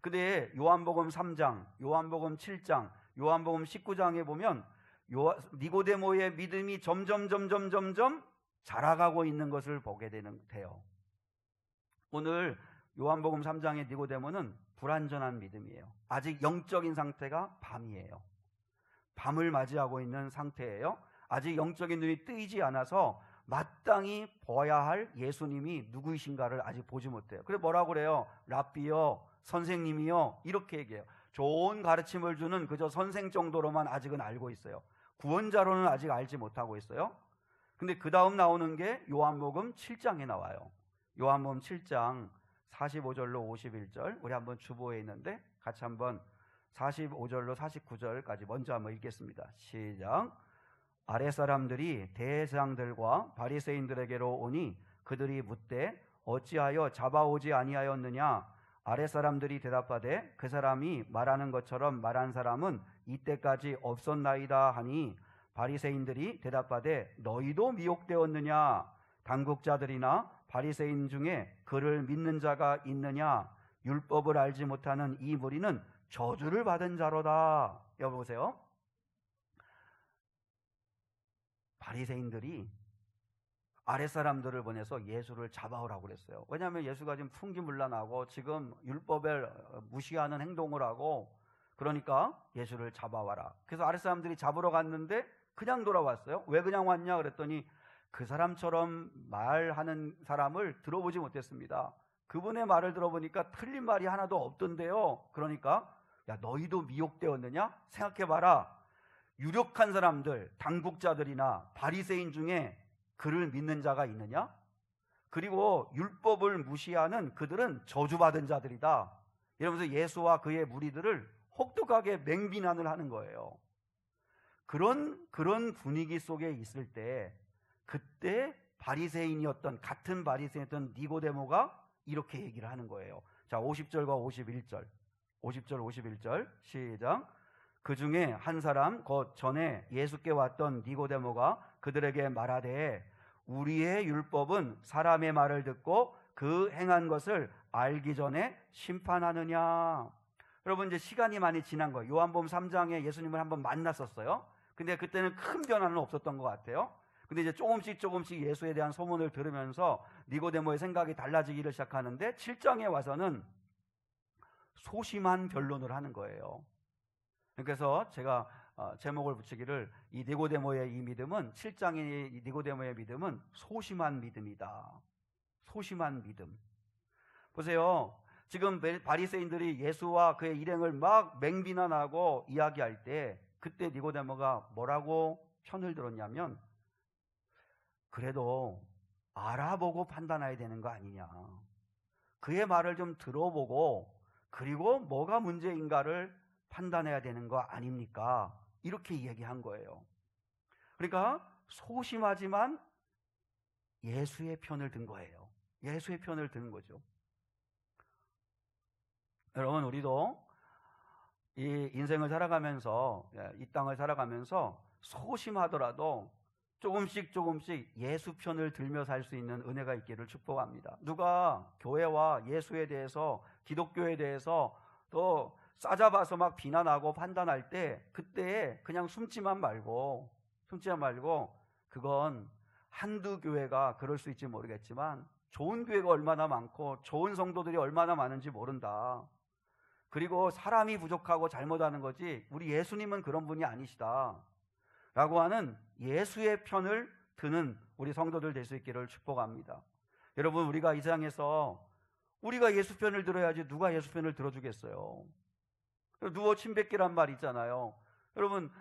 근데 요한복음 3장, 요한복음 7장, 요한복음 19장에 보면 니고데모의 믿음이 점점 자라가고 있는 것을 보게 돼요. 오늘 요한복음 3장의 니고데모는 불완전한 믿음이에요. 아직 영적인 상태가 밤이에요. 밤을 맞이하고 있는 상태예요. 아직 영적인 눈이 뜨이지 않아서 마땅히 봐야 할 예수님이 누구이신가를 아직 보지 못해요. 그래서 뭐라고 그래요? 랍비요, 선생님이요, 이렇게 얘기해요. 좋은 가르침을 주는 그저 선생 정도로만 아직은 알고 있어요. 구원자로는 아직 알지 못하고 있어요. 근데 그 다음 나오는 게 요한복음 7장에 나와요. 요한복음 7장 45절로 51절, 우리 한번 주보에 있는데 같이 한번 45절로 49절까지 먼저 한번 읽겠습니다. 시작. 아랫사람들이 대제사장들과 바리새인들에게로 오니 그들이 묻되 어찌하여 잡아오지 아니하였느냐? 아랫사람들이 대답하되 그 사람이 말하는 것처럼 말한 사람은 이때까지 없었나이다 하니, 바리새인들이 대답하되 너희도 미혹되었느냐? 당국자들이나 바리새인 중에 그를 믿는 자가 있느냐? 율법을 알지 못하는 이 무리는 저주를 받은 자로다. 여보세요? 바리새인들이 아랫사람들을 보내서 예수를 잡아오라고 그랬어요. 왜냐하면 예수가 지금 풍기문란하고 지금 율법을 무시하는 행동을 하고, 그러니까 예수를 잡아와라. 그래서 아랫사람들이 잡으러 갔는데 그냥 돌아왔어요. 왜 그냥 왔냐 그랬더니 그 사람처럼 말하는 사람을 들어보지 못했습니다. 그분의 말을 들어보니까 틀린 말이 하나도 없던데요. 그러니까 야, 너희도 미혹되었느냐? 생각해봐라. 유력한 사람들, 당국자들이나 바리새인 중에 그를 믿는 자가 있느냐? 그리고 율법을 무시하는 그들은 저주받은 자들이다. 이러면서 예수와 그의 무리들을 혹독하게 맹비난을 하는 거예요. 그런 분위기 속에 있을 때, 그때 같은 바리새인이었던 니고데모가 이렇게 얘기를 하는 거예요. 자, 50절과 51절 시작. 그 중에 한 사람 곧 전에 예수께 왔던 니고데모가 그들에게 말하되 우리의 율법은 사람의 말을 듣고 그 행한 것을 알기 전에 심판하느냐. 여러분, 이제 시간이 많이 지난 거예요. 요한복음 3장에 예수님을 한번 만났었어요. 근데 그때는 큰 변화는 없었던 것 같아요. 근데 이제 조금씩 예수에 대한 소문을 들으면서 니고데모의 생각이 달라지기를 시작하는데, 7장에 와서는 소심한 변론을 하는 거예요. 그래서 제가 제목을 붙이기를, 이 니고데모의 이 믿음은, 7장의 이 니고데모의 믿음은 소심한 믿음이다. 소심한 믿음. 보세요. 지금 바리새인들이 예수와 그의 일행을 막 맹비난하고 이야기할 때, 그때 니고데모가 뭐라고 편을 들었냐면, 그래도 알아보고 판단해야 되는 거 아니냐. 그의 말을 좀 들어보고 그리고 뭐가 문제인가를 판단해야 되는 거 아닙니까? 이렇게 얘기한 거예요. 그러니까 소심하지만 예수의 편을 든 거예요. 예수의 편을 든 거죠. 여러분, 우리도 이 인생을 살아가면서, 이 땅을 살아가면서 소심하더라도 조금씩 예수 편을 들며 살 수 있는 은혜가 있기를 축복합니다. 누가 교회와 예수에 대해서, 기독교에 대해서 또 싸잡아서 막 비난하고 판단할 때, 그때 그냥 숨지만 말고 그건 한두 교회가 그럴 수 있지 모르겠지만 좋은 교회가 얼마나 많고 좋은 성도들이 얼마나 많은지 모른다. 그리고 사람이 부족하고 잘못하는 거지 우리 예수님은 그런 분이 아니시다 라고 하는 예수의 편을 드는 우리 성도들 될 수 있기를 축복합니다. 여러분, 우리가 이 세상에서 우리가 예수 편을 들어야지 누가 예수 편을 들어주겠어요? 누워 침뱉기란 말 있잖아요. 여러분,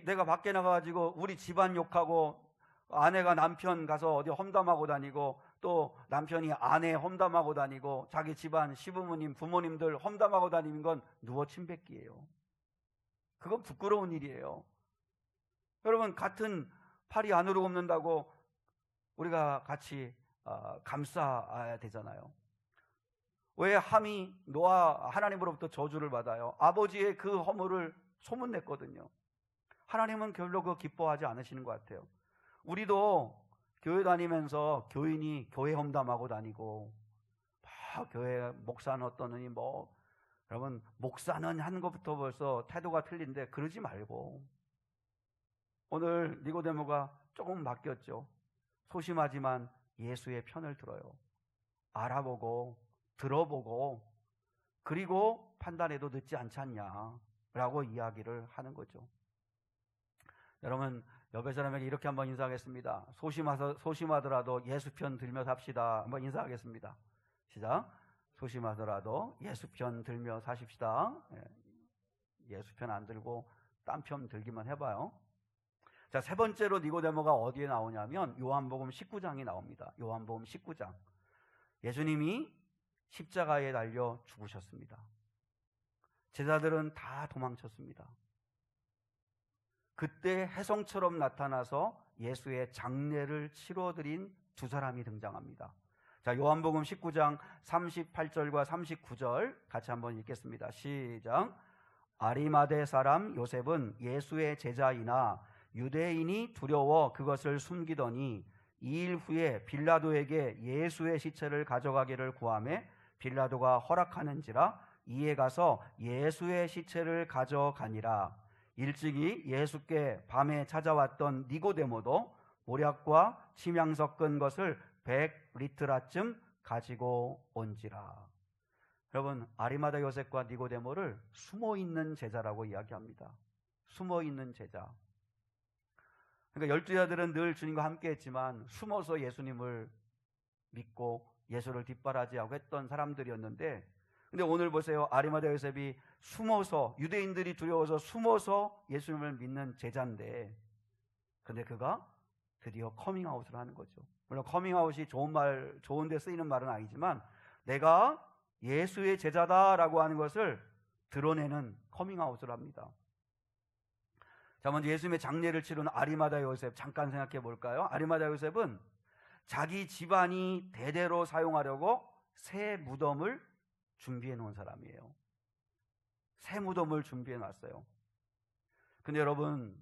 내가 밖에 나가가지고 우리 집안 욕하고 아내가 남편 가서 어디 험담하고 다니고, 또 남편이 아내 험담하고 다니고, 자기 집안 시부모님 부모님들 험담하고 다니는 건 누워 침뱉기예요. 그건 부끄러운 일이에요. 여러분, 같은 팔이 안으로 굽는다고 우리가 같이 감싸야 되잖아요. 왜 함이 노아 하나님으로부터 저주를 받아요? 아버지의 그 허물을 소문냈거든요. 하나님은 별로 그거 기뻐하지 않으시는 것 같아요. 우리도 교회 다니면서 교인이 교회 험담하고 다니고, 교회 목사는 어떠느니 여러분, 목사는 하는 것부터 벌써 태도가 틀린데 그러지 말고, 오늘 니고데모가 조금 바뀌었죠. 소심하지만 예수의 편을 들어요. 알아보고 들어보고, 그리고 판단해도 늦지 않지 않냐라고 이야기를 하는 거죠. 여러분, 옆에 사람에게 이렇게 한번 인사하겠습니다. 소심하더라도 예수 편 들며 삽시다. 한번 인사하겠습니다. 시작. 소심하더라도 예수 편 들며 사십시다. 예수 편 안 들고 딴 편 들기만 해봐요. 자, 세 번째로 니고데모가 어디에 나오냐면 요한복음 19장이 나옵니다. 요한복음 19장. 예수님이 십자가에 달려 죽으셨습니다. 제자들은 다 도망쳤습니다. 그때 혜성처럼 나타나서 예수의 장례를 치러드린 두 사람이 등장합니다. 자, 요한복음 19장 38절과 39절 같이 한번 읽겠습니다. 시작. 아리마대 사람 요셉은 예수의 제자이나 유대인이 두려워 그것을 숨기더니 2일 후에 빌라도에게 예수의 시체를 가져가기를 구하매 빌라도가 허락하는지라 이에 가서 예수의 시체를 가져가니라. 일찍이 예수께 밤에 찾아왔던 니고데모도 모략과 침향 섞은 것을 100리트라쯤 가지고 온지라. 여러분, 아리마다 요셉과 니고데모를 숨어있는 제자라고 이야기합니다. 숨어있는 제자. 그러니까 12자들은 늘 주님과 함께 했지만 숨어서 예수님을 믿고 예수를 뒷바라지하고 했던 사람들이었는데, 근데 오늘 보세요. 아리마다 요셉이 숨어서, 유대인들이 두려워서 숨어서 예수님을 믿는 제자인데, 근데 그가 드디어 커밍아웃을 하는 거죠. 물론 커밍아웃이 좋은 데 쓰이는 말은 아니지만 내가 예수의 제자다라고 하는 것을 드러내는 커밍아웃을 합니다. 자, 먼저 예수님의 장례를 치르는 아리마다 요셉 잠깐 생각해 볼까요? 아리마다 요셉은 자기 집안이 대대로 사용하려고 새 무덤을 준비해 놓은 사람이에요. 새 무덤을 준비해 놨어요. 근데 여러분,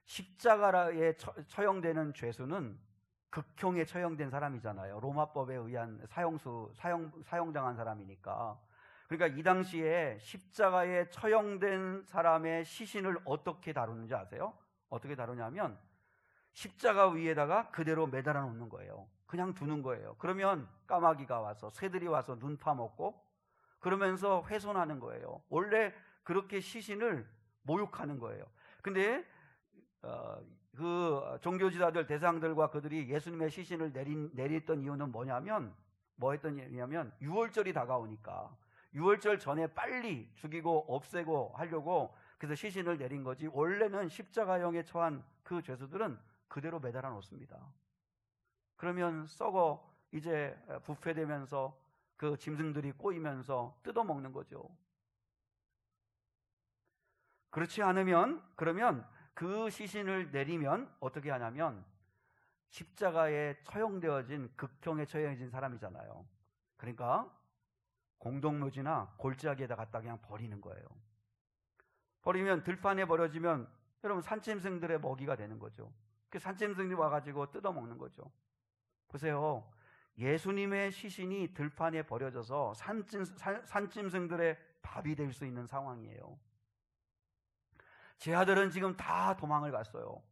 십자가에 처형되는 죄수는 극형에 처형된 사람이잖아요. 로마법에 의한 사형당한 사람이니까. 그러니까 이 당시에 십자가에 처형된 사람의 시신을 어떻게 다루는지 아세요? 어떻게 다루냐면 십자가 위에다가 그대로 매달아 놓는 거예요. 그냥 두는 거예요. 그러면 까마귀가 와서, 새들이 와서 눈 파먹고 그러면서 훼손하는 거예요. 원래 그렇게 시신을 모욕하는 거예요. 근데 그 종교지도자들, 대상들과 그들이 예수님의 시신을 내렸던 이유는 뭐냐면, 유월절이 다가오니까 유월절 전에 빨리 죽이고 없애고 하려고 그래서 시신을 내린 거지, 원래는 십자가형에 처한 그 죄수들은 그대로 매달아 놓습니다. 그러면 썩어 이제 부패되면서 그 짐승들이 꼬이면서 뜯어먹는 거죠. 그렇지 않으면, 그러면 그 시신을 내리면 어떻게 하냐면 십자가에 처형되어진, 극형에 처형해진 사람이잖아요. 그러니까 공동묘지나 골짜기에다 갖다 그냥 버리는 거예요. 버리면 들판에 버려지면 여러분 산짐승들의 먹이가 되는 거죠. 그 산짐승이 와가지고 뜯어먹는 거죠. 보세요. 예수님의 시신이 들판에 버려져서 산짐승들의 밥이 될 수 있는 상황이에요. 제 아들은 지금 다 도망을 갔어요.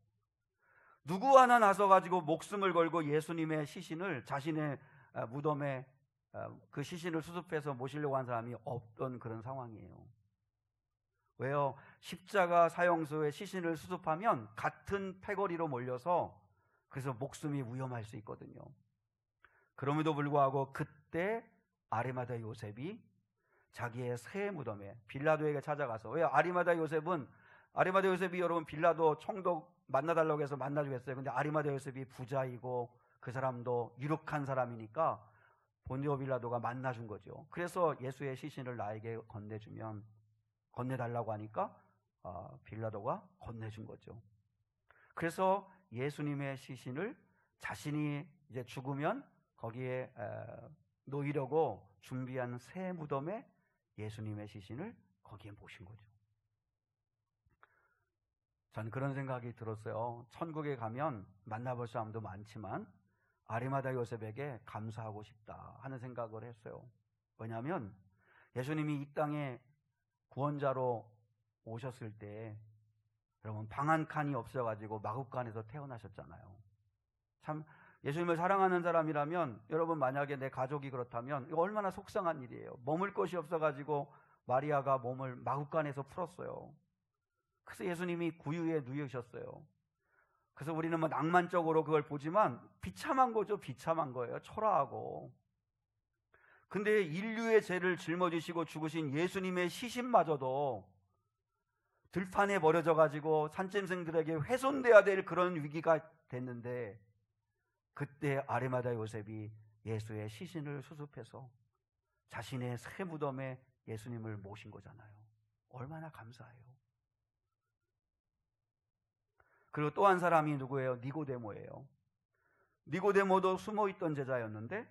누구 하나 나서가지고 목숨을 걸고 예수님의 시신을 자신의 무덤에 그 시신을 수습해서 모시려고 한 사람이 없던 그런 상황이에요. 왜요? 십자가 사형소에 시신을 수습하면 같은 패거리로 몰려서 그래서 목숨이 위험할 수 있거든요. 그럼에도 불구하고 그때 아리마다 요셉이 자기의 새 무덤에 빌라도에게 찾아가서, 왜 아리마다 요셉이 여러분 빌라도 총독 만나달라고 해서 만나주고 했어요. 근데 아리마다 요셉이 부자이고 그 사람도 유력한 사람이니까 본디오 빌라도가 만나준 거죠. 그래서 예수의 시신을 나에게 건네달라고 하니까 빌라도가 건네준 거죠. 그래서 예수님의 시신을 자신이 이제 죽으면 거기에 놓이려고 준비한 새 무덤에 예수님의 시신을 거기에 모신 거죠. 전 그런 생각이 들었어요. 천국에 가면 만나볼 사람도 많지만 아리마다 요셉에게 감사하고 싶다 하는 생각을 했어요. 왜냐하면 예수님이 이 땅에 구원자로 오셨을 때 여러분 방 한 칸이 없어가지고 마구간에서 태어나셨잖아요. 참 예수님을 사랑하는 사람이라면 여러분 만약에 내 가족이 그렇다면 이거 얼마나 속상한 일이에요. 머물 곳이 없어가지고 마리아가 몸을 마구간에서 풀었어요. 그래서 예수님이 구유에 누우셨어요. 그래서 우리는 뭐 낭만적으로 그걸 보지만 비참한 거죠. 비참한 거예요. 초라하고. 근데 인류의 죄를 짊어지시고 죽으신 예수님의 시신마저도 들판에 버려져 가지고 산짐승들에게 훼손돼야 될 그런 위기가 됐는데 그때 아리마다 요셉이 예수의 시신을 수습해서 자신의 새 무덤에 예수님을 모신 거잖아요. 얼마나 감사해요. 그리고 또 한 사람이 누구예요? 니고데모예요. 니고데모도 숨어있던 제자였는데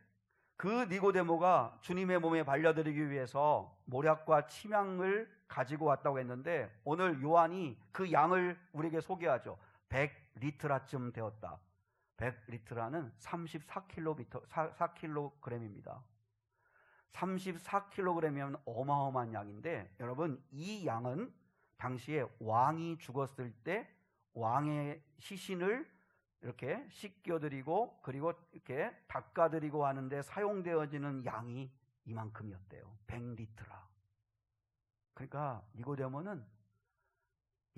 그 니고데모가 주님의 몸에 발려드리기 위해서 모략과 침향을 가지고 왔다고 했는데 오늘 요한이 그 양을 우리에게 소개하죠. 100리트라쯤 되었다. 100리트라는 34kg입니다. 34kg이면 어마어마한 양인데 여러분 이 양은 당시에 왕이 죽었을 때 왕의 시신을 이렇게 씻겨드리고 그리고 이렇게 닦아드리고 하는데 사용되어지는 양이 이만큼이었대요. 100리트라. 그러니까 니고데모는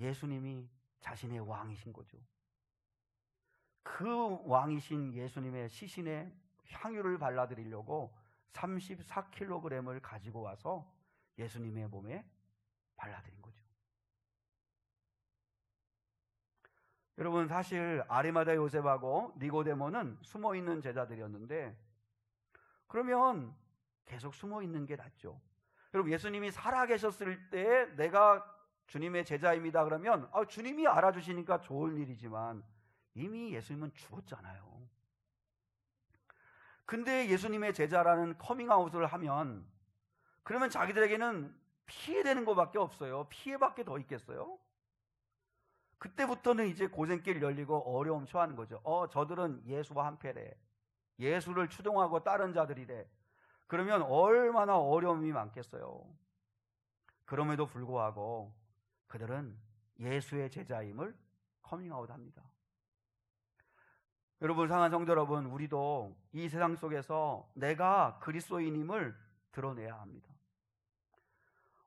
예수님이 자신의 왕이신 거죠. 그 왕이신 예수님의 시신에 향유를 발라드리려고 34kg을 가지고 와서 예수님의 몸에 발라드린 거죠. 여러분 사실 아리마다 요셉하고 니고데모는 숨어있는 제자들이었는데 그러면 계속 숨어있는 게 낫죠. 여러분 예수님이 살아계셨을 때 내가 주님의 제자입니다 그러면 주님이 알아주시니까 좋은 일이지만 이미 예수님은 죽었잖아요. 근데 예수님의 제자라는 커밍아웃을 하면 그러면 자기들에게는 피해되는 것밖에 없어요. 피해밖에 더 있겠어요? 그때부터는 이제 고생길 열리고 어려움 처하는 거죠. 저들은 예수와 한패래. 예수를 추종하고 따른 자들이래. 그러면 얼마나 어려움이 많겠어요. 그럼에도 불구하고 그들은 예수의 제자임을 커밍아웃 합니다. 여러분 사랑하는 성도 여러분, 우리도 이 세상 속에서 내가 그리스도인임을 드러내야 합니다.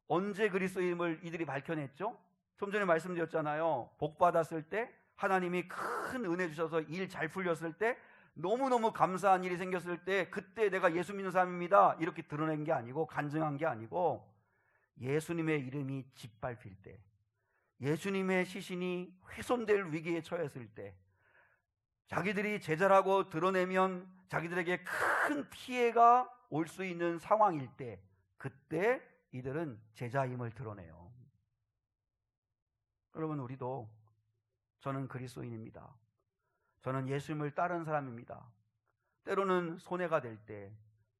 언제 그리스도인임을 이들이 밝혀냈죠? 좀 전에 말씀드렸잖아요. 복 받았을 때 하나님이 큰 은혜 주셔서 일 잘 풀렸을 때 너무너무 감사한 일이 생겼을 때 그때 내가 예수 믿는 사람입니다 이렇게 드러낸 게 아니고 간증한 게 아니고 예수님의 이름이 짓밟힐 때 예수님의 시신이 훼손될 위기에 처했을 때 자기들이 제자라고 드러내면 자기들에게 큰 피해가 올 수 있는 상황일 때 그때 이들은 제자임을 드러내요. 여러분 우리도 저는 그리스도인입니다. 저는 예수님을 따른 사람입니다. 때로는 손해가 될 때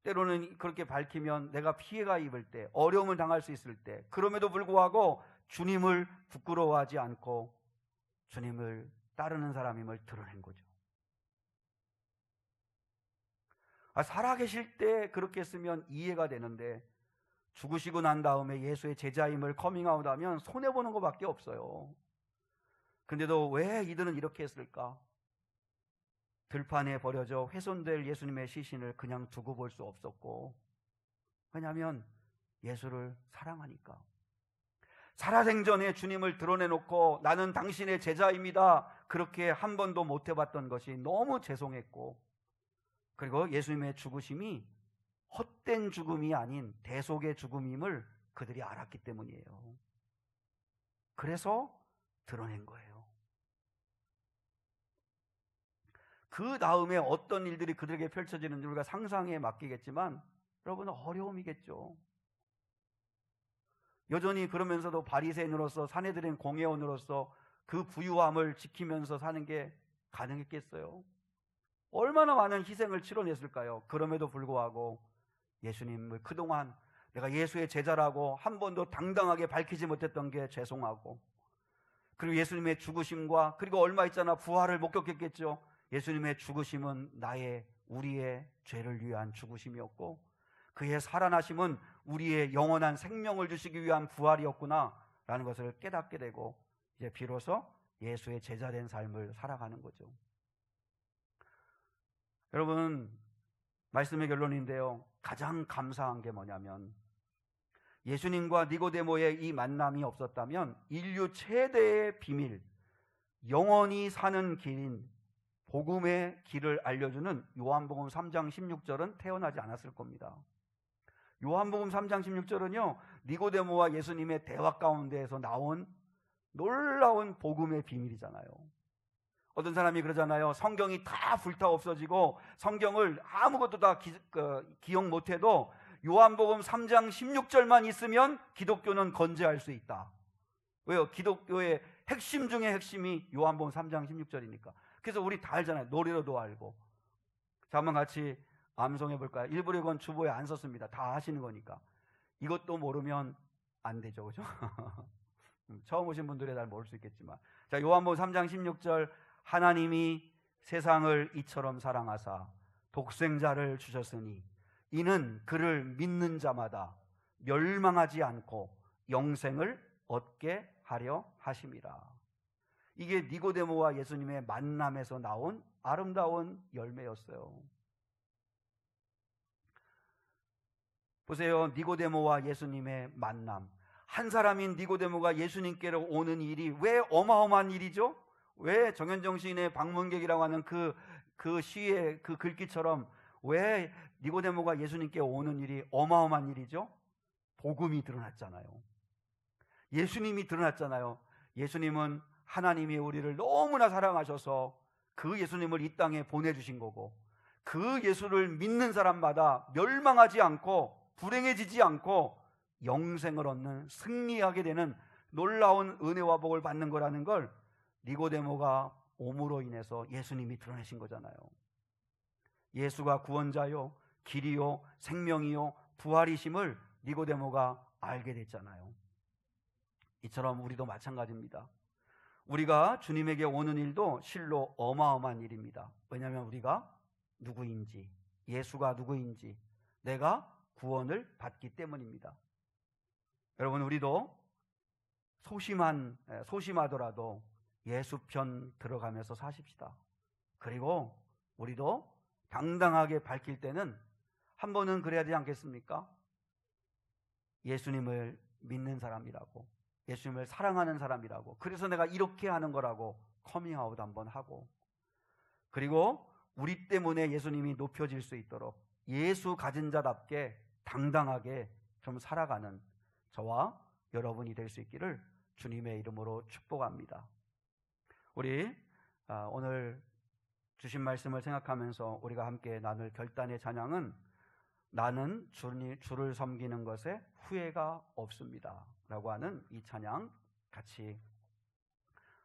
때로는 그렇게 밝히면 내가 피해가 입을 때 어려움을 당할 수 있을 때 그럼에도 불구하고 주님을 부끄러워하지 않고 주님을 따르는 사람임을 드러낸 거죠. 살아계실 때 그렇게 했으면 이해가 되는데 죽으시고 난 다음에 예수의 제자임을 커밍아웃하면 손해보는 것밖에 없어요. 근데도 왜 이들은 이렇게 했을까? 들판에 버려져 훼손될 예수님의 시신을 그냥 두고 볼 수 없었고 왜냐하면 예수를 사랑하니까 살아생전에 주님을 드러내놓고 나는 당신의 제자입니다 그렇게 한 번도 못 해봤던 것이 너무 죄송했고 그리고 예수님의 죽으심이 헛된 죽음이 아닌 대속의 죽음임을 그들이 알았기 때문이에요. 그래서 드러낸 거예요. 그 다음에 어떤 일들이 그들에게 펼쳐지는지 우리가 상상에 맡기겠지만 여러분 어려움이겠죠. 여전히 그러면서도 바리새인으로서 사내들인 공회원으로서 그 부유함을 지키면서 사는 게 가능했겠어요? 얼마나 많은 희생을 치러냈을까요? 그럼에도 불구하고 예수님을 그동안 내가 예수의 제자라고 한 번도 당당하게 밝히지 못했던 게 죄송하고, 그리고 예수님의 죽으심과 그리고 얼마 있잖아 부활을 목격했겠죠. 예수님의 죽으심은 우리의 죄를 위한 죽으심이었고, 그의 살아나심은 우리의 영원한 생명을 주시기 위한 부활이었구나 라는 것을 깨닫게 되고, 이제 비로소 예수의 제자된 삶을 살아가는 거죠. 여러분, 말씀의 결론인데요, 가장 감사한 게 뭐냐면 예수님과 니고데모의 이 만남이 없었다면 인류 최대의 비밀, 영원히 사는 길인 복음의 길을 알려주는 요한복음 3장 16절은 태어나지 않았을 겁니다. 요한복음 3장 16절은요, 니고데모와 예수님의 대화 가운데에서 나온 놀라운 복음의 비밀이잖아요. 어떤 사람이 그러잖아요. 성경이 다 불타 없어지고 성경을 아무것도 다 기억 못해도 요한복음 3장 16절만 있으면 기독교는 건재할 수 있다. 왜요? 기독교의 핵심 중에 핵심이 요한복음 3장 16절이니까. 그래서 우리 다 알잖아요. 노래로도 알고. 자, 한번 같이 암송해 볼까요? 일부러 이건 주보에 안 썼습니다. 다 하시는 거니까. 이것도 모르면 안 되죠, 그죠? 처음 오신 분들이 잘 모를 수 있겠지만, 자, 요한복음 3장 16절, 하나님이 세상을 이처럼 사랑하사 독생자를 주셨으니 이는 그를 믿는 자마다 멸망하지 않고 영생을 얻게 하려 하심이라. 이게 니고데모와 예수님의 만남에서 나온 아름다운 열매였어요. 보세요. 니고데모와 예수님의 만남. 한 사람인 니고데모가 예수님께로 오는 일이 왜 어마어마한 일이죠? 왜 정현정 시인의 방문객이라고 하는 그 시의 그 글귀처럼 왜 니고데모가 예수님께 오는 일이 어마어마한 일이죠? 복음이 드러났잖아요. 예수님이 드러났잖아요. 예수님은 하나님이 우리를 너무나 사랑하셔서 그 예수님을 이 땅에 보내주신 거고, 그 예수를 믿는 사람마다 멸망하지 않고 불행해지지 않고 영생을 얻는, 승리하게 되는 놀라운 은혜와 복을 받는 거라는 걸 니고데모가 옴으로 인해서 예수님이 드러내신 거잖아요. 예수가 구원자요, 길이요, 생명이요, 부활이심을 니고데모가 알게 됐잖아요. 이처럼 우리도 마찬가지입니다. 우리가 주님에게 오는 일도 실로 어마어마한 일입니다. 왜냐하면 우리가 누구인지, 예수가 누구인지, 내가 구원을 받기 때문입니다. 여러분, 우리도 소심하더라도 예수 편 들어가면서 사십시다. 그리고 우리도 당당하게 밝힐 때는 한 번은 그래야 되지 않겠습니까? 예수님을 믿는 사람이라고, 예수님을 사랑하는 사람이라고, 그래서 내가 이렇게 하는 거라고 커밍아웃 한번 하고, 그리고 우리 때문에 예수님이 높여질 수 있도록 예수 가진 자답게 당당하게 좀 살아가는 저와 여러분이 될 수 있기를 주님의 이름으로 축복합니다. 우리 오늘 주신 말씀을 생각하면서 우리가 함께 나눌 결단의 찬양은 나는 주를 섬기는 것에 후회가 없습니다 라고 하는 이 찬양, 같이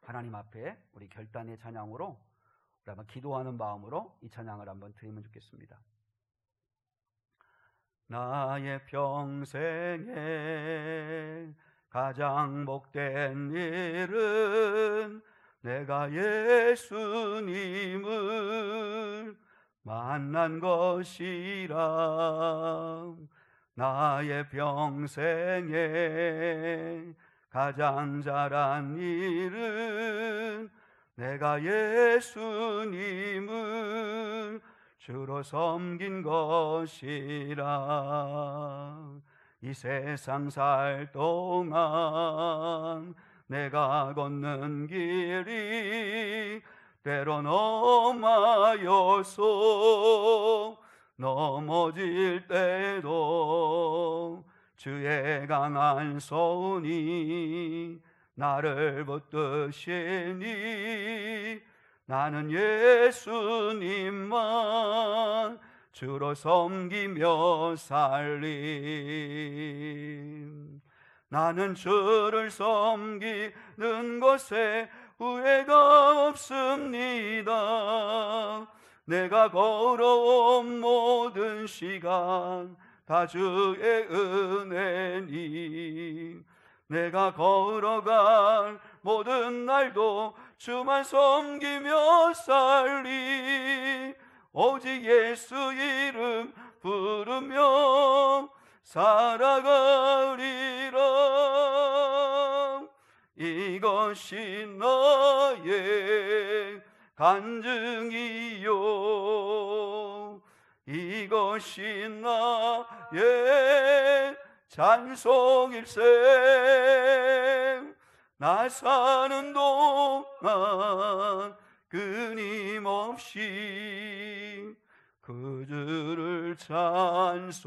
하나님 앞에 우리 결단의 찬양으로 우리 한번 기도하는 마음으로 이 찬양을 한번 드리면 좋겠습니다. 나의 평생에 가장 복된 일은 내가 예수님을 만난 것이라. 나의 평생에 가장 잘한 일은 내가 예수님을 주로 섬긴 것이라. 이 세상 살 동안 내가 걷는 길이 때론 험하여서 넘어질 때도 주의 강한 손이 나를 붙드시니 나는 예수님만 주로 섬기며 살림. 나는 주를 섬기는 것에 후회가 없습니다. 내가 걸어온 모든 시간 다 주의 은혜니, 내가 걸어갈 모든 날도 주만 섬기며 살리. 오직 예수 이름 부르며 살아가리라. 이것이 나의 간증이요, 이것이 나의 찬송일세. 나 사는 동안 끊임없이 그 주를 찬송하리로다.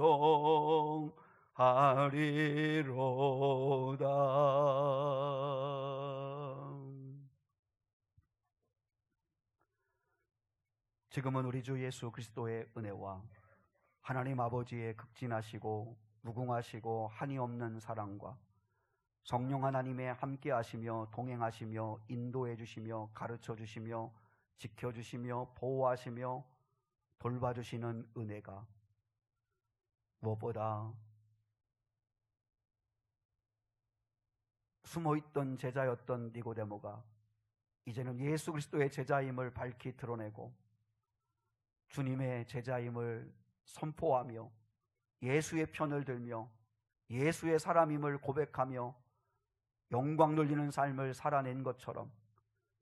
지금은 우리 주 예수 그리스도의 은혜와 하나님 아버지의 극진하시고 무궁하시고 한이 없는 사랑과 성령 하나님의 함께 하시며 동행하시며 인도해 주시며 가르쳐 주시며 지켜 주시며 보호하시며 돌봐주시는 은혜가, 무엇보다 숨어있던 제자였던 니고데모가 이제는 예수 그리스도의 제자임을 밝히 드러내고 주님의 제자임을 선포하며 예수의 편을 들며 예수의 사람임을 고백하며 영광 돌리는 삶을 살아낸 것처럼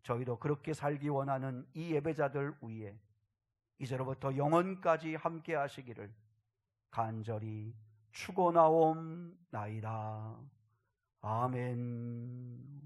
저희도 그렇게 살기 원하는 이 예배자들 위에 이제로부터 영원까지 함께 하시기를 간절히 축원하옵나이다. 아멘.